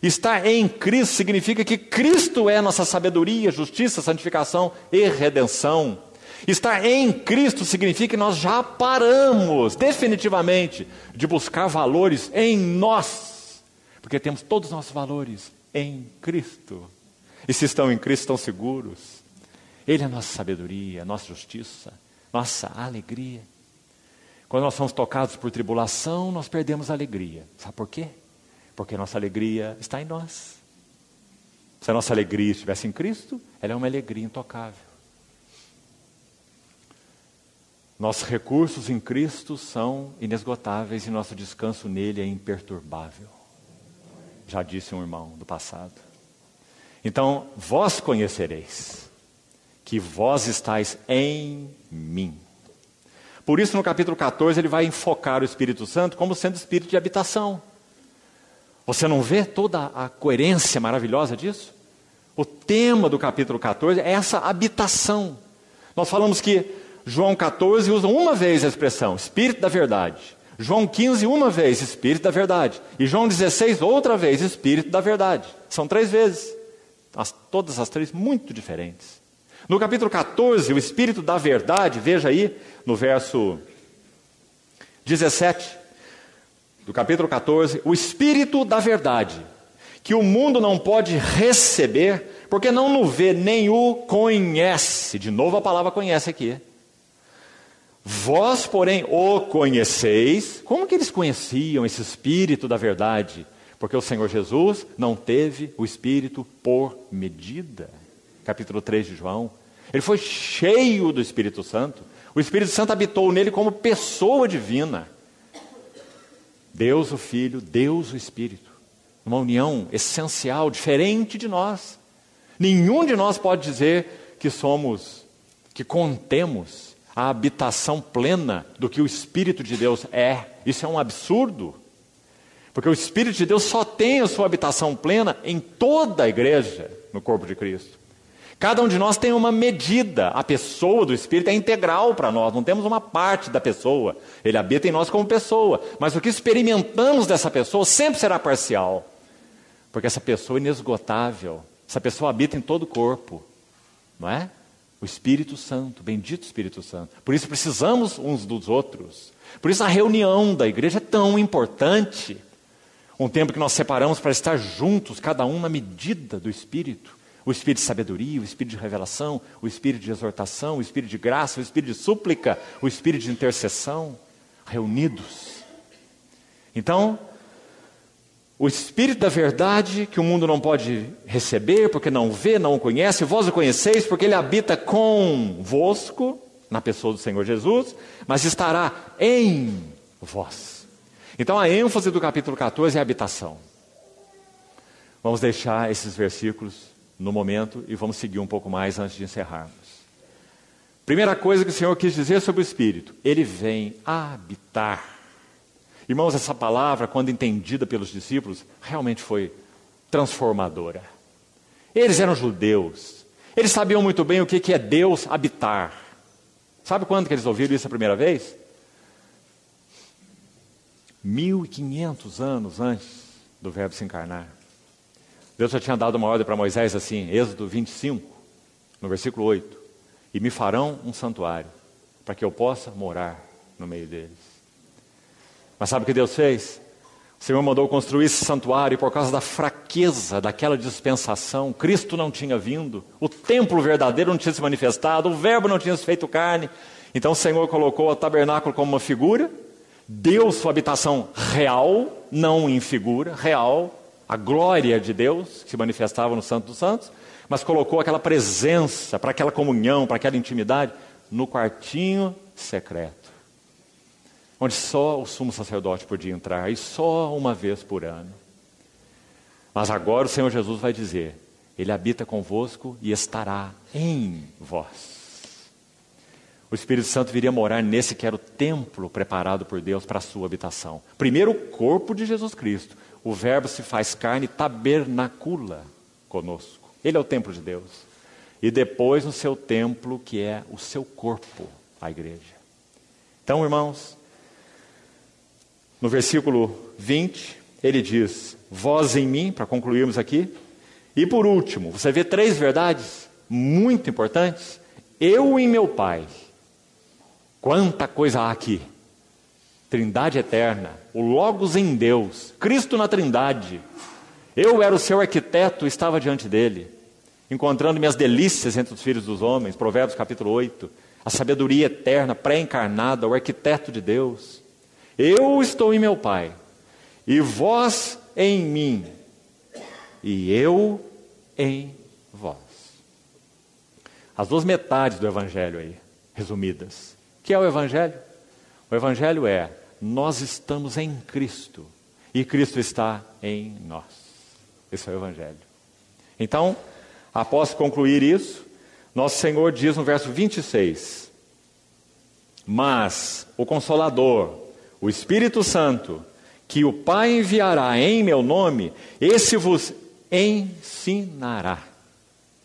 Estar em Cristo significa que Cristo é nossa sabedoria, justiça, santificação e redenção. Estar em Cristo significa que nós já paramos definitivamente de buscar valores em nós, porque temos todos os nossos valores em Cristo. E se estão em Cristo, estão seguros. Ele é nossa sabedoria, nossa justiça, nossa alegria. Quando nós somos tocados por tribulação, nós perdemos a alegria. Sabe por quê? Porque a nossa alegria está em nós. Se a nossa alegria estivesse em Cristo, ela é uma alegria intocável. Nossos recursos em Cristo são inesgotáveis e nosso descanso nele é imperturbável. Já disse um irmão do passado. Então, vós conhecereis que vós estáis em mim. Por isso, no capítulo 14, ele vai enfocar o Espírito Santo como sendo espírito de habitação. Você não vê toda a coerência maravilhosa disso? O tema do capítulo 14 é essa habitação. Nós falamos que João 14 usa uma vez a expressão Espírito da Verdade. João 15 uma vez Espírito da Verdade. E João 16 outra vez Espírito da Verdade. São 3 vezes. Todas as 3 muito diferentes. No capítulo 14, o Espírito da Verdade, veja aí no verso 17 do capítulo 14, o Espírito da Verdade, que o mundo não pode receber, porque não o vê nem o conhece. De novo a palavra conhece aqui. Vós, porém, o conheceis. Como que eles conheciam esse Espírito da Verdade? Porque o Senhor Jesus não teve o Espírito por medida. Capítulo 3 de João. Ele foi cheio do Espírito Santo. O Espírito Santo habitou nele como pessoa divina. Deus o Filho, Deus o Espírito. Uma união essencial, diferente de nós. Nenhum de nós pode dizer que contemos a habitação plena do que o Espírito de Deus é. Isso é um absurdo. Porque o Espírito de Deus só tem a sua habitação plena em toda a igreja, no corpo de Cristo. Cada um de nós tem uma medida. A pessoa do Espírito é integral para nós, não temos uma parte da pessoa. Ele habita em nós como pessoa. Mas o que experimentamos dessa pessoa sempre será parcial. Porque essa pessoa é inesgotável. Essa pessoa habita em todo o corpo. Não é? O Espírito Santo, bendito Espírito Santo. Por isso precisamos uns dos outros. Por isso a reunião da igreja é tão importante. Um tempo que nós separamos para estar juntos, cada um na medida do Espírito. O Espírito de sabedoria, o Espírito de revelação, o Espírito de exortação, o Espírito de graça, o Espírito de súplica, o Espírito de intercessão, reunidos. Então, o Espírito da Verdade, que o mundo não pode receber, porque não vê, não o conhece, vós o conheceis, porque ele habita convosco, na pessoa do Senhor Jesus, mas estará em vós. Então, a ênfase do capítulo 14 é a habitação. Vamos deixar esses versículos no momento e vamos seguir um pouco mais antes de encerrarmos. Primeira coisa que o Senhor quis dizer sobre o Espírito, ele vem habitar. Irmãos, essa palavra, quando entendida pelos discípulos, realmente foi transformadora. Eles eram judeus, eles sabiam muito bem o que é Deus habitar. Sabe quando que eles ouviram isso a primeira vez? 1500 anos antes do Verbo se encarnar. Deus já tinha dado uma ordem para Moisés assim, Êxodo 25, no versículo 8. E me farão um santuário, para que eu possa morar no meio deles. Mas sabe o que Deus fez? O Senhor mandou construir esse santuário e por causa da fraqueza daquela dispensação, Cristo não tinha vindo, o templo verdadeiro não tinha se manifestado, o Verbo não tinha se feito carne. Então o Senhor colocou o tabernáculo como uma figura, deu sua habitação real, não em figura, real, a glória de Deus que se manifestava no Santo dos Santos, mas colocou aquela presença, para aquela comunhão, para aquela intimidade, no quartinho secreto, onde só o sumo sacerdote podia entrar, e só uma vez por ano. Mas agora o Senhor Jesus vai dizer, ele habita convosco e estará em vós. O Espírito Santo viria morar nesse que era o templo preparado por Deus para a sua habitação. Primeiro o corpo de Jesus Cristo. O Verbo se faz carne e tabernacula conosco. Ele é o templo de Deus. E depois no seu templo, que é o seu corpo, a igreja. Então, irmãos, no versículo 20, ele diz, vós em mim, para concluirmos aqui. E por último, você vê 3 verdades muito importantes. Eu em meu Pai. Quanta coisa há aqui. Trindade eterna, o Logos em Deus, Cristo na Trindade. Eu era o seu arquiteto, estava diante dele, encontrando minhas delícias entre os filhos dos homens, Provérbios capítulo 8, a sabedoria eterna, pré-encarnada, o arquiteto de Deus. Eu estou em meu Pai, e vós em mim, e eu em vós. As 2 metades do Evangelho aí, resumidas. O que é o Evangelho? O Evangelho é, nós estamos em Cristo, e Cristo está em nós. Esse é o Evangelho. Então, após concluir isso, nosso Senhor diz no verso 26, mas o Consolador, o Espírito Santo, que o Pai enviará em meu nome, esse vos ensinará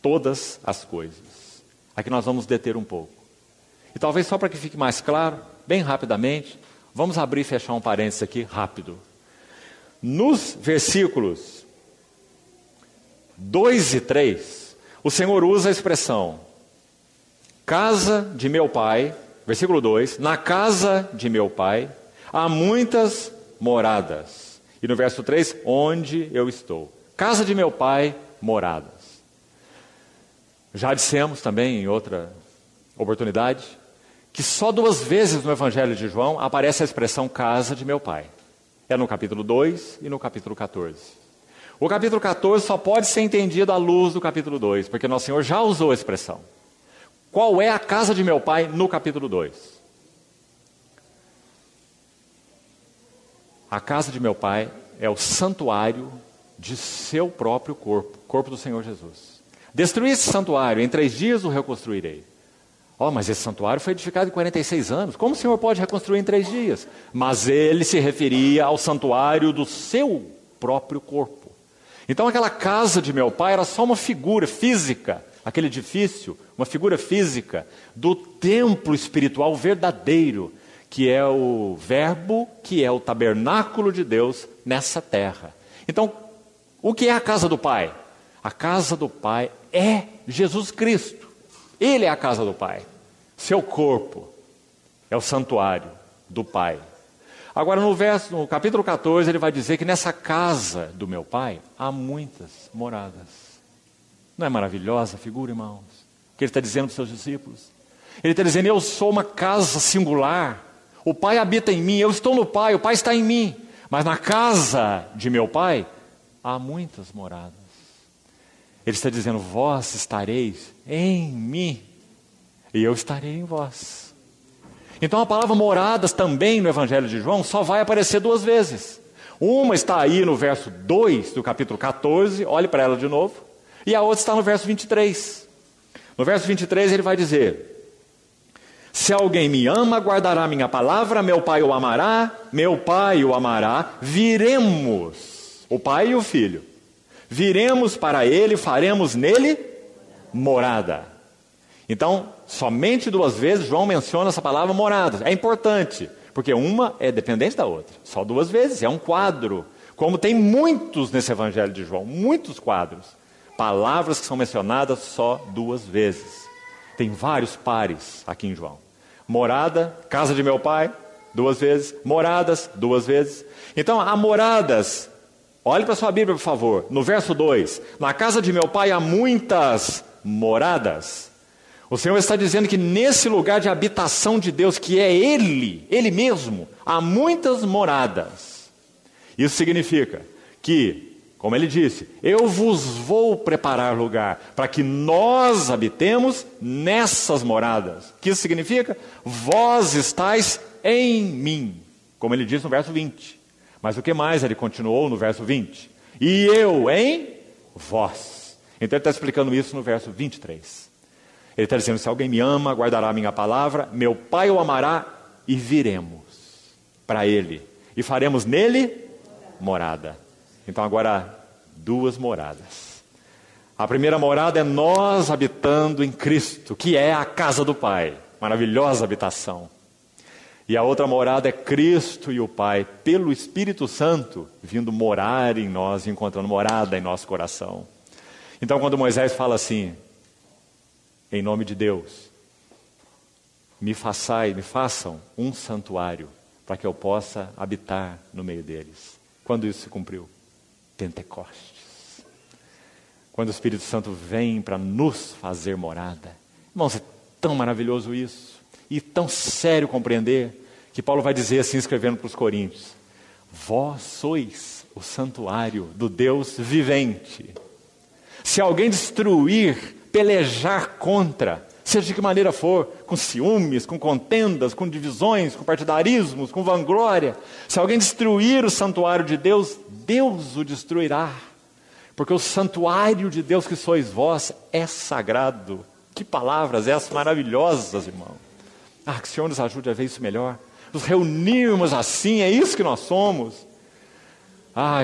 todas as coisas. Aqui nós vamos deter um pouco. E talvez só para que fique mais claro, bem rapidamente, vamos abrir e fechar um parênteses aqui rápido. Nos versículos 2 e 3, o Senhor usa a expressão casa de meu pai, versículo 2, na casa de meu pai há muitas moradas. E no verso 3, onde eu estou. Casa de meu pai, moradas. Já dissemos também em outra oportunidade que só 2 vezes no Evangelho de João aparece a expressão casa de meu pai. É no capítulo 2 e no capítulo 14. O capítulo 14 só pode ser entendido à luz do capítulo 2, porque Nosso Senhor já usou a expressão. Qual é a casa de meu pai no capítulo 2? A casa de meu pai é o santuário de seu próprio corpo, corpo do Senhor Jesus. Destruí esse santuário, em 3 dias o reconstruirei. Mas esse santuário foi edificado em 46 anos. Como o Senhor pode reconstruir em 3 dias? Mas ele se referia ao santuário do seu próprio corpo. Então aquela casa de meu pai era só uma figura física, aquele edifício, uma figura física do templo espiritual verdadeiro, que é o verbo, que é o tabernáculo de Deus nessa terra. Então, o que é a casa do Pai? A casa do Pai é Jesus Cristo. Ele é a casa do Pai. Seu corpo é o santuário do Pai. Agora no capítulo 14, ele vai dizer que nessa casa do meu Pai há muitas moradas. Não é maravilhosa a figura, irmãos? O que ele está dizendo para os seus discípulos? Ele está dizendo, eu sou uma casa singular. O Pai habita em mim, eu estou no Pai, o Pai está em mim. Mas na casa de meu Pai há muitas moradas. Ele está dizendo, vós estareis em mim e eu estarei em vós. Então a palavra moradas também no Evangelho de João só vai aparecer 2 vezes. Uma está aí no verso 2 do capítulo 14, olhe para ela de novo. E a outra está no verso 23. No verso 23 ele vai dizer, se alguém me ama, guardará minha palavra, meu Pai o amará, viremos, o Pai e o Filho, viremos para ele, faremos nele morada. Então, somente 2 vezes João menciona essa palavra morada. É importante, porque uma é dependente da outra. Só 2 vezes, é um quadro. Como tem muitos nesse Evangelho de João, muitos quadros. Palavras que são mencionadas só 2 vezes. Tem vários pares aqui em João. Morada, casa de meu pai, 2 vezes. Moradas, 2 vezes. Então, há moradas. Olhe para sua Bíblia, por favor. No verso 2. Na casa de meu pai há muitas moradas. O Senhor está dizendo que nesse lugar de habitação de Deus, que é Ele mesmo, há muitas moradas. Isso significa que, como Ele disse, eu vos vou preparar lugar para que nós habitemos nessas moradas. O que isso significa? Vós estáis em mim, como Ele diz no verso 20. Mas o que mais Ele continuou no verso 20? E eu em vós. Então Ele está explicando isso no verso 23. Ele está dizendo, se alguém me ama, guardará a minha palavra, meu Pai o amará e viremos para Ele. E faremos nele morada. Então agora, 2 moradas. A primeira morada é nós habitando em Cristo, que é a casa do Pai. Maravilhosa habitação. E a outra morada é Cristo e o Pai, pelo Espírito Santo, vindo morar em nós, encontrando morada em nosso coração. Então quando Moisés fala assim, em nome de Deus, me façam um santuário para que eu possa habitar no meio deles. Quando isso se cumpriu? Pentecostes. Quando o Espírito Santo vem para nos fazer morada. Irmãos, é tão maravilhoso isso. E tão sério compreender, que Paulo vai dizer assim, escrevendo para os Coríntios, vós sois o santuário do Deus vivente. Se alguém destruir, pelejar contra, seja de que maneira for, com ciúmes, com contendas, com divisões, com partidarismos, com vanglória, se alguém destruir o santuário de Deus, Deus o destruirá. Porque o santuário de Deus que sois vós é sagrado. Que palavras essas maravilhosas, irmão. Que o Senhor nos ajude a ver isso melhor. Nos reunirmos assim, é isso que nós somos.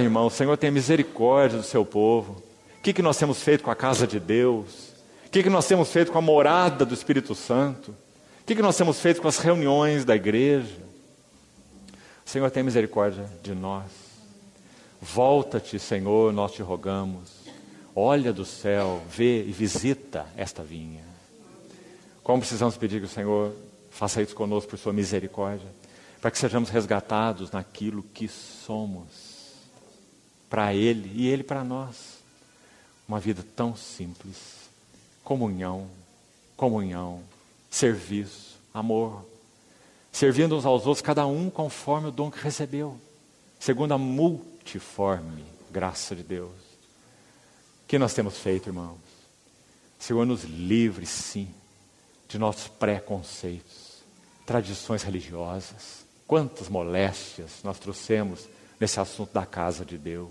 Irmão, o Senhor tem misericórdia do seu povo. O que nós temos feito com a casa de Deus? O que nós temos feito com a morada do Espírito Santo? O que nós temos feito com as reuniões da igreja? O Senhor tem misericórdia de nós. Volta-te, Senhor, nós te rogamos. Olha do céu, vê e visita esta vinha. Como precisamos pedir que o Senhor faça isso conosco por sua misericórdia, para que sejamos resgatados naquilo que somos, para Ele e Ele para nós. Uma vida tão simples, comunhão, serviço, amor, servindo uns aos outros, cada um conforme o dom que recebeu, segundo a multiforme graça de Deus. O que nós temos feito, irmãos? O Senhor nos livre, sim, de nossos preconceitos, tradições religiosas. Quantas moléstias nós trouxemos nesse assunto da casa de Deus.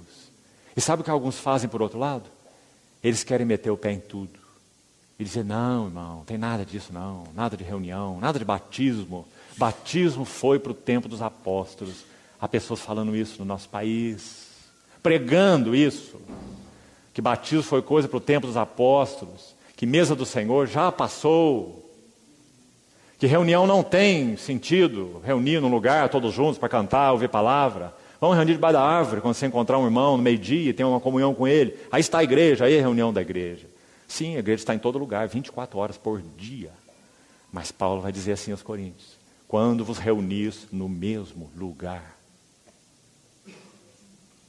E sabe o que alguns fazem por outro lado? Eles querem meter o pé em tudo. E dizer, não, irmão, não tem nada disso não, nada de reunião, nada de batismo. Batismo foi para o tempo dos apóstolos. Há pessoas falando isso no nosso país, pregando isso, que batismo foi coisa para o tempo dos apóstolos, que mesa do Senhor já passou, que reunião não tem sentido, reunir num lugar todos juntos para cantar, ouvir palavra. Vamos reunir debaixo da árvore, quando você encontrar um irmão no meio-dia e tem uma comunhão com ele. Aí está a igreja, aí é a reunião da igreja. Sim, a igreja está em todo lugar, 24 horas por dia. Mas Paulo vai dizer assim aos Coríntios, quando vos reunis no mesmo lugar.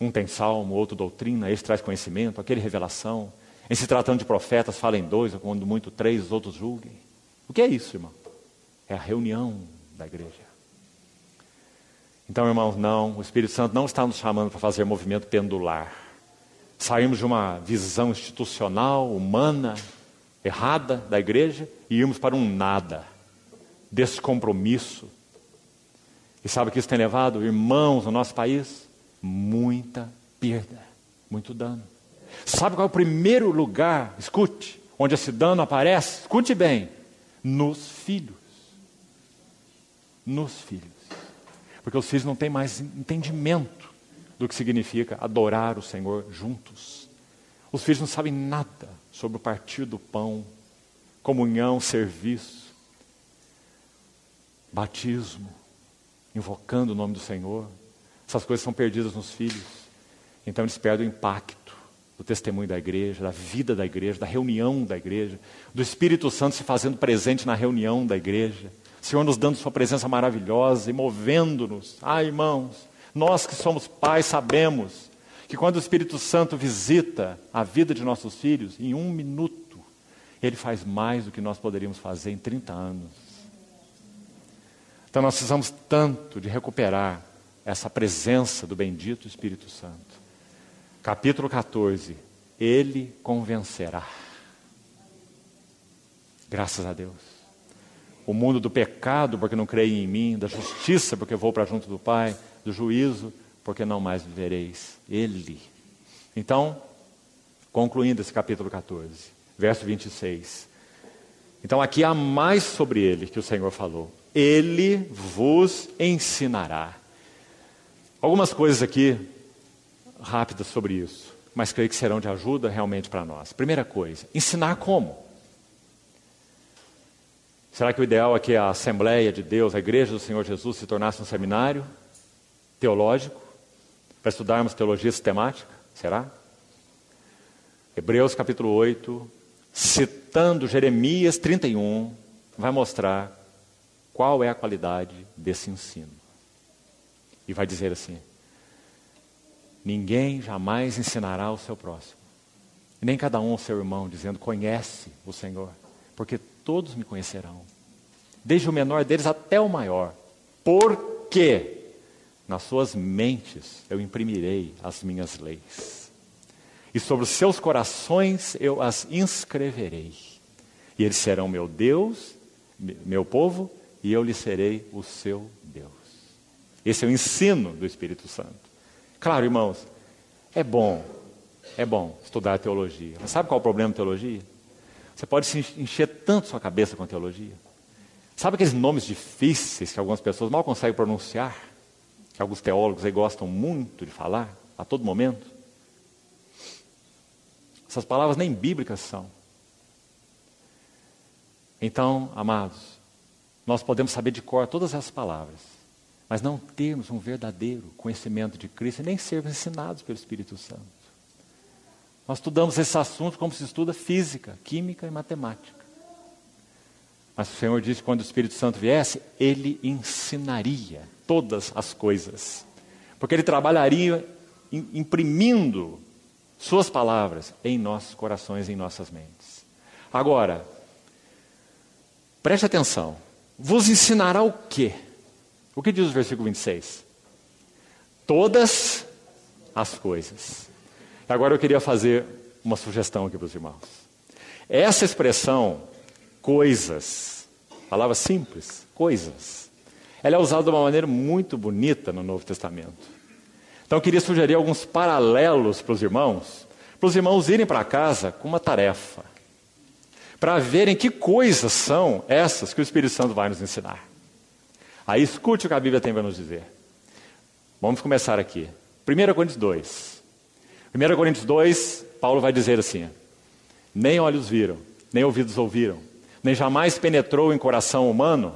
Um tem salmo, outro doutrina, esse traz conhecimento, aquele revelação. Em se tratando de profetas, falem dois, ou quando muito três, os outros julguem. O que é isso, irmão? É a reunião da igreja. Então, irmãos, não, o Espírito Santo não está nos chamando para fazer movimento pendular. Sairmos de uma visão institucional, humana, errada da igreja e irmos para um nada, descompromisso. E sabe o que isso tem levado, irmãos, no nosso país? Muita perda, muito dano. Sabe qual é o primeiro lugar, escute, onde esse dano aparece? Escute bem, nos filhos. Nos filhos. Porque os filhos não têm mais entendimento do que significa adorar o Senhor juntos. Os filhos não sabem nada sobre o partir do pão, comunhão, serviço, batismo, invocando o nome do Senhor. Essas coisas são perdidas nos filhos. Então eles perdem o impacto do testemunho da igreja, da vida da igreja, da reunião da igreja, do Espírito Santo se fazendo presente na reunião da igreja. O Senhor nos dando sua presença maravilhosa e movendo-nos. Irmãos, nós que somos pais sabemos que quando o Espírito Santo visita a vida de nossos filhos, em 1 minuto, Ele faz mais do que nós poderíamos fazer em 30 anos. Então nós precisamos tanto de recuperar essa presença do bendito Espírito Santo. Capítulo 14, Ele convencerá. Graças a Deus. O mundo do pecado, porque não creem em mim, da justiça, porque vou para junto do Pai, do juízo, porque não mais vivereis. Ele. Então, concluindo esse capítulo 14, verso 26. Então aqui há mais sobre Ele que o Senhor falou. Ele vos ensinará. Algumas coisas aqui, rápidas sobre isso, mas creio que serão de ajuda realmente para nós. Primeira coisa, ensinar como? Será que o ideal é que a Assembleia de Deus, a Igreja do Senhor Jesus, se tornasse um seminário teológico, para estudarmos teologia sistemática? Será? Hebreus capítulo 8, citando Jeremias 31, vai mostrar qual é a qualidade desse ensino. E vai dizer assim, ninguém jamais ensinará ao seu próximo, nem cada um ao seu irmão, dizendo, conhece o Senhor, porque todos me conhecerão, desde o menor deles até o maior, porque nas suas mentes eu imprimirei as minhas leis, e sobre os seus corações eu as inscreverei, e eles serão meu Deus, meu povo, e eu lhes serei o seu Deus. Esse é o ensino do Espírito Santo. Claro, irmãos, é bom é bom estudar teologia. Mas sabe qual é o problema da teologia? Você pode se encher tanto sua cabeça com a teologia. Sabe aqueles nomes difíceis que algumas pessoas mal conseguem pronunciar? Que alguns teólogos aí gostam muito de falar, a todo momento? Essas palavras nem bíblicas são. Então, amados, nós podemos saber de cor todas essas palavras, mas não termos um verdadeiro conhecimento de Cristo e nem sermos ensinados pelo Espírito Santo. Nós estudamos esses assuntos como se estuda física, química e matemática. Mas o Senhor disse que quando o Espírito Santo viesse, Ele ensinaria todas as coisas. Porque Ele trabalharia imprimindo Suas palavras em nossos corações e em nossas mentes. Agora, preste atenção. Vos ensinará o quê? O que diz o versículo 26? Todas as coisas. Agora eu queria fazer uma sugestão aqui para os irmãos. Essa expressão, coisas, palavra simples, coisas, ela é usada de uma maneira muito bonita no Novo Testamento. Então eu queria sugerir alguns paralelos para os irmãos irem para casa com uma tarefa, para verem que coisas são essas que o Espírito Santo vai nos ensinar. Aí escute o que a Bíblia tem para nos dizer. Vamos começar aqui. 1 Coríntios 2. 1 Coríntios 2, Paulo vai dizer assim: nem olhos viram, nem ouvidos ouviram, nem jamais penetrou em coração humano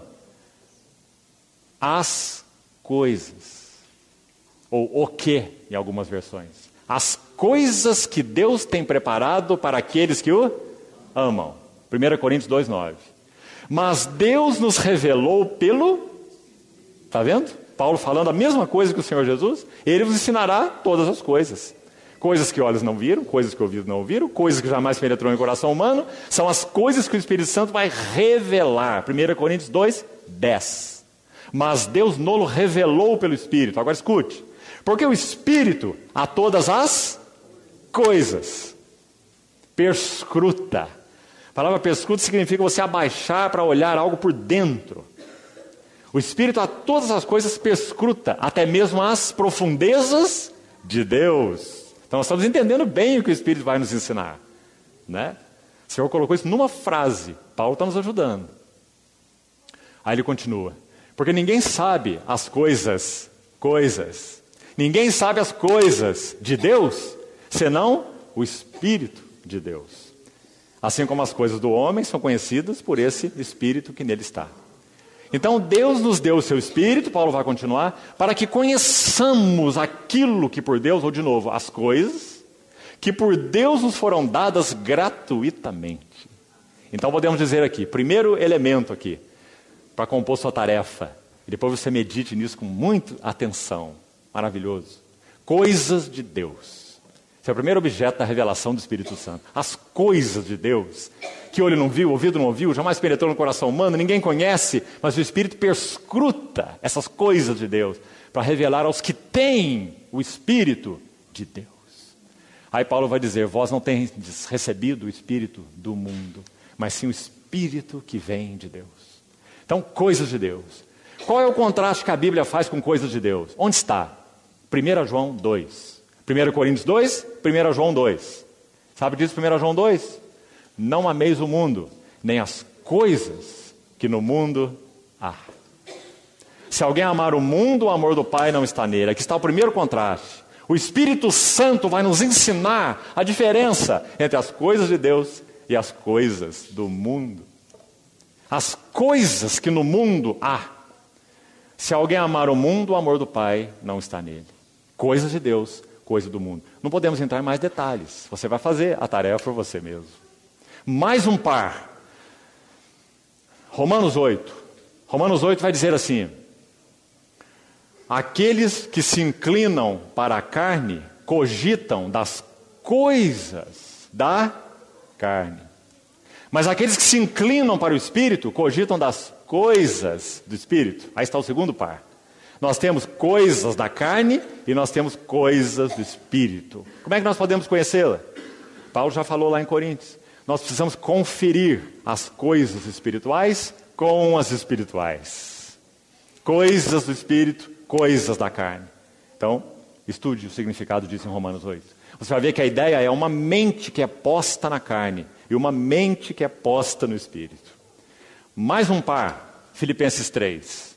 as coisas, ou o que, em algumas versões, as coisas que Deus tem preparado para aqueles que o amam. 1 Coríntios 2:9. Mas Deus nos revelou pelo... Está vendo? Paulo falando a mesma coisa que o Senhor Jesus. Ele vos ensinará todas as coisas. Coisas que olhos não viram, coisas que ouvidos não ouviram, coisas que jamais penetrou em coração humano, são as coisas que o Espírito Santo vai revelar. 1 Coríntios 2:10. Mas Deus nolo revelou pelo Espírito. Agora escute. Porque o Espírito a todas as coisas perscruta. A palavra perscruta significa você abaixar para olhar algo por dentro. O Espírito a todas as coisas perscruta, até mesmo as profundezas de Deus. Então nós estamos entendendo bem o que o Espírito vai nos ensinar, né? O Senhor colocou isso numa frase. Paulo está nos ajudando. Aí ele continua. Porque ninguém sabe as coisas. Ninguém sabe as coisas de Deus, senão o Espírito de Deus. Assim como as coisas do homem são conhecidas por esse Espírito que nele está. Então Deus nos deu o seu Espírito, Paulo vai continuar, para que conheçamos aquilo que por Deus, ou de novo, as coisas que por Deus nos foram dadas gratuitamente. Então podemos dizer aqui, primeiro elemento aqui, para compor sua tarefa, e depois você medite nisso com muita atenção. Maravilhoso. Coisas de Deus. Esse é o primeiro objeto da revelação do Espírito Santo. As coisas de Deus, que olho não viu, ouvido não ouviu, jamais penetrou no coração humano, ninguém conhece, mas o Espírito perscruta essas coisas de Deus, para revelar aos que têm o Espírito de Deus. Aí Paulo vai dizer, vós não tendes recebido o Espírito do mundo, mas sim o Espírito que vem de Deus. Então, coisas de Deus. Qual é o contraste que a Bíblia faz com coisas de Deus? Onde está? 1 João 2. 1 Coríntios 2, 1 João 2. Sabe disso 1 João 2? Não ameis o mundo, nem as coisas que no mundo há. Se alguém amar o mundo, o amor do Pai não está nele. Aqui está o primeiro contraste. O Espírito Santo vai nos ensinar a diferença entre as coisas de Deus e as coisas do mundo. As coisas que no mundo há. Se alguém amar o mundo, o amor do Pai não está nele. Coisas de Deus, coisas do mundo. Não podemos entrar em mais detalhes. Você vai fazer a tarefa por você mesmo. Mais um par. Romanos 8. Romanos 8 vai dizer assim: aqueles que se inclinam para a carne, cogitam das coisas da carne. Mas aqueles que se inclinam para o Espírito, cogitam das coisas do Espírito. Aí está o segundo par. Nós temos coisas da carne e nós temos coisas do Espírito. Como é que nós podemos conhecê-la? Paulo já falou lá em Coríntios. Nós precisamos conferir as coisas espirituais com as espirituais. Coisas do Espírito, coisas da carne. Então, estude o significado disso em Romanos 8. Você vai ver que a ideia é uma mente que é posta na carne e uma mente que é posta no Espírito. Mais um par, Filipenses 3.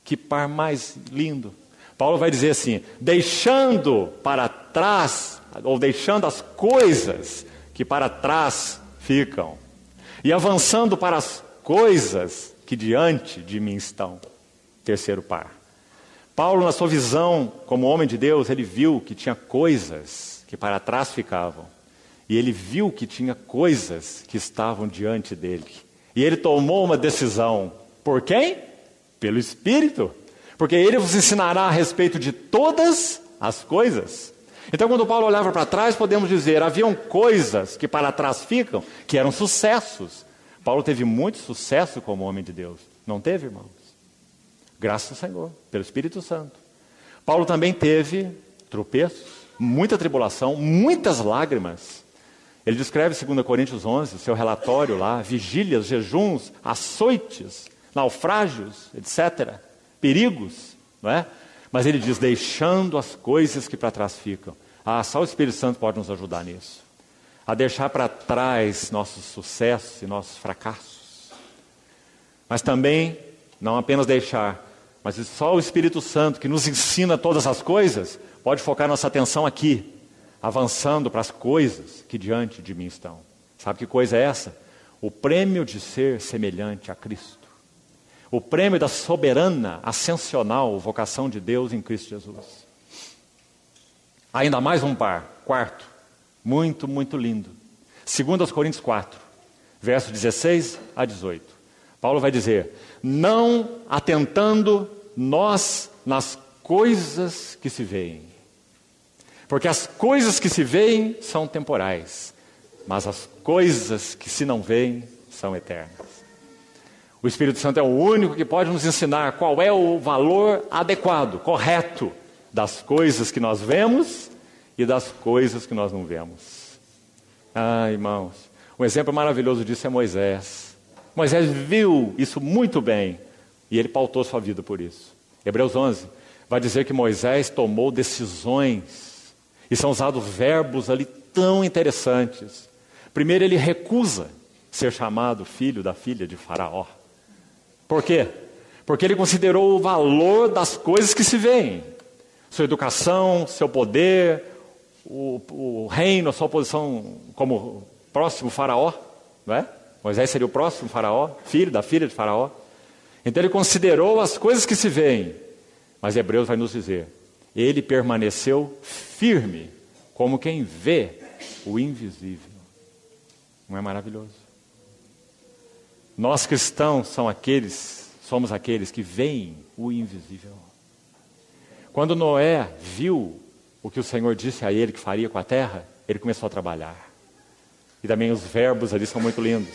Que par mais lindo. Paulo vai dizer assim, deixando para trás, ou deixando as coisas que para trás ficam, e avançando para as coisas que diante de mim estão. Terceiro par. Paulo, na sua visão como homem de Deus, ele viu que tinha coisas que para trás ficavam. E ele viu que tinha coisas que estavam diante dele. E ele tomou uma decisão. Por quem? Pelo Espírito. Porque ele vos ensinará a respeito de todas as coisas. Então, quando Paulo olhava para trás, podemos dizer, haviam coisas que para trás ficam, que eram sucessos. Paulo teve muito sucesso como homem de Deus. Não teve, irmãos? Graças ao Senhor, pelo Espírito Santo. Paulo também teve tropeços, muita tribulação, muitas lágrimas. Ele descreve, 2 Coríntios 11, seu relatório lá, vigílias, jejuns, açoites, naufrágios, etc., perigos, não é? Mas ele diz, deixando as coisas que para trás ficam. Só o Espírito Santo pode nos ajudar nisso. A deixar para trás nossos sucessos e nossos fracassos. Mas também, não apenas deixar, mas só o Espírito Santo que nos ensina todas as coisas, pode focar nossa atenção aqui, avançando para as coisas que diante de mim estão. Sabe que coisa é essa? O prêmio de ser semelhante a Cristo. O prêmio da soberana, ascensional vocação de Deus em Cristo Jesus. Ainda mais um par, quarto, muito, muito lindo. 2 Coríntios 4, versos 16 a 18. Paulo vai dizer, não atentando nós nas coisas que se veem. Porque as coisas que se veem são temporais, mas as coisas que se não veem são eternas. O Espírito Santo é o único que pode nos ensinar qual é o valor adequado, correto, das coisas que nós vemos e das coisas que nós não vemos. Irmãos, um exemplo maravilhoso disso é Moisés. Moisés viu isso muito bem e ele pautou sua vida por isso. Hebreus 11 vai dizer que Moisés tomou decisões e são usados verbos ali tão interessantes. Primeiro, ele recusa ser chamado filho da filha de Faraó. Por quê? Porque ele considerou o valor das coisas que se veem. Sua educação, seu poder, o reino, a sua posição como próximo Faraó, não é? Moisés seria o próximo Faraó, filho da filha de Faraó. Então ele considerou as coisas que se veem. Mas Hebreus vai nos dizer, ele permaneceu firme, como quem vê o invisível. Não é maravilhoso? Nós cristãos somos aqueles que veem o invisível. Quando Noé viu o que o Senhor disse a ele que faria com a terra, ele começou a trabalhar. E também os verbos ali são muito lindos.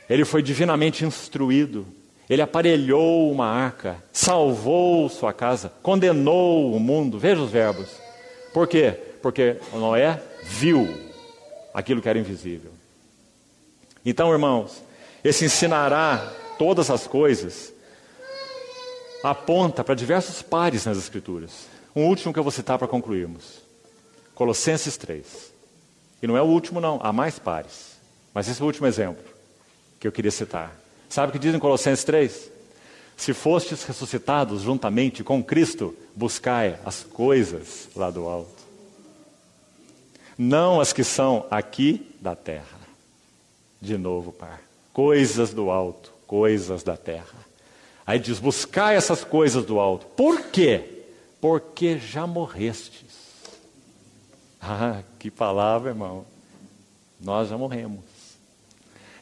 Ele foi divinamente instruído. Ele aparelhou uma arca, salvou sua casa, condenou o mundo. Veja os verbos. Por quê? Porque Noé viu aquilo que era invisível. Então, irmãos, esse ensinará todas as coisas aponta para diversos pares nas Escrituras. Um último que eu vou citar para concluirmos. Colossenses 3. E não é o último não, há mais pares. Mas esse é o último exemplo que eu queria citar. Sabe o que diz em Colossenses 3? Se fostes ressuscitados juntamente com Cristo, buscai as coisas lá do alto. Não as que são aqui da terra. De novo, par. Coisas do alto, coisas da terra. Aí diz, buscai essas coisas do alto. Por quê? Porque já morrestes. Que palavra, irmão. Nós já morremos.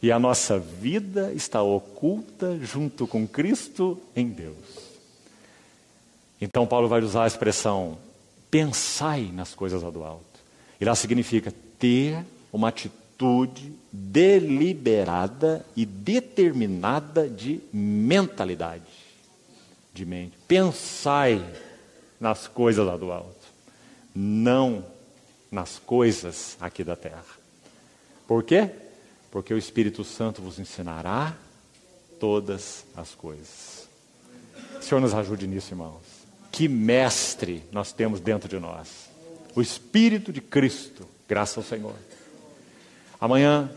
E a nossa vida está oculta junto com Cristo em Deus. Então Paulo vai usar a expressão, pensai nas coisas lá do alto. E lá significa ter uma atitude deliberada e determinada de mentalidade, de mente. Pensai nas coisas lá do alto, não nas coisas aqui da terra. Por quê? Porque o Espírito Santo vos ensinará todas as coisas. O Senhor nos ajude nisso, irmãos. Que mestre nós temos dentro de nós. o Espírito de Cristo, graças ao Senhor. Amanhã,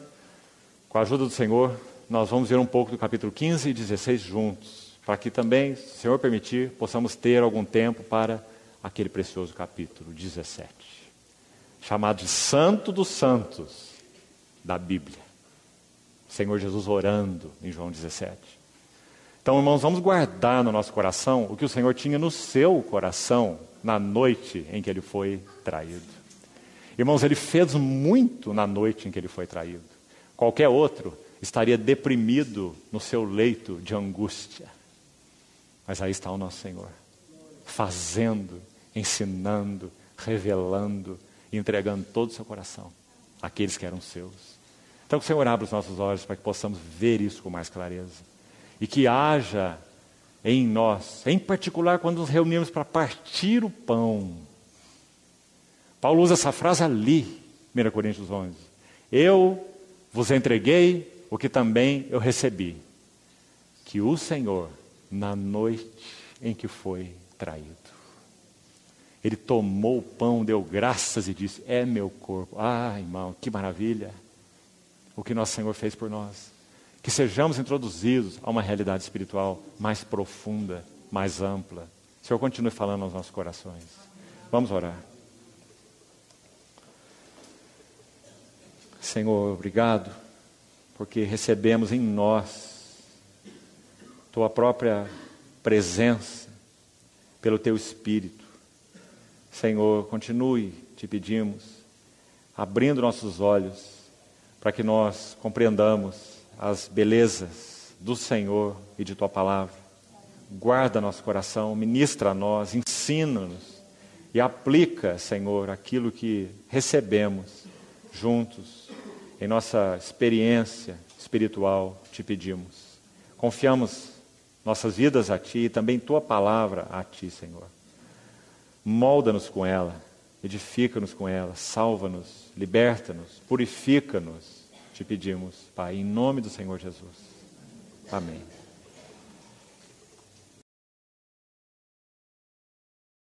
com a ajuda do Senhor, nós vamos ver um pouco do capítulo 15 e 16 juntos, para que também, se o Senhor permitir, possamos ter algum tempo para aquele precioso capítulo 17, chamado de Santo dos Santos da Bíblia. O Senhor Jesus orando em João 17. Então, irmãos, vamos guardar no nosso coração o que o Senhor tinha no seu coração na noite em que Ele foi traído. Irmãos, Ele fez muito na noite em que Ele foi traído. Qualquer outro estaria deprimido no seu leito de angústia. Mas aí está o nosso Senhor, fazendo, ensinando, revelando, entregando todo o seu coração àqueles que eram seus. Então que o Senhor abra os nossos olhos para que possamos ver isso com mais clareza. E que haja em nós, em particular quando nos reunimos para partir o pão. Paulo usa essa frase ali, 1 Coríntios 11. Eu vos entreguei o que também eu recebi. Que o Senhor, na noite em que foi traído, Ele tomou o pão, deu graças e disse, é meu corpo. Ah, irmão, que maravilha o que nosso Senhor fez por nós. Que sejamos introduzidos a uma realidade espiritual mais profunda, mais ampla. O Senhor continue falando aos nossos corações. Vamos orar. Senhor, obrigado, porque recebemos em nós Tua própria presença, pelo Teu Espírito. Senhor, continue, te pedimos, abrindo nossos olhos, para que nós compreendamos as belezas do Senhor e de Tua Palavra. Guarda nosso coração, ministra a nós, ensina-nos e aplica, Senhor, aquilo que recebemos juntos em nossa experiência espiritual, te pedimos. Confiamos nossas vidas a Ti e também Tua Palavra a Ti, Senhor. Molda-nos com ela, edifica-nos com ela, salva-nos, liberta-nos, purifica-nos, te pedimos, Pai, em nome do Senhor Jesus. Amém.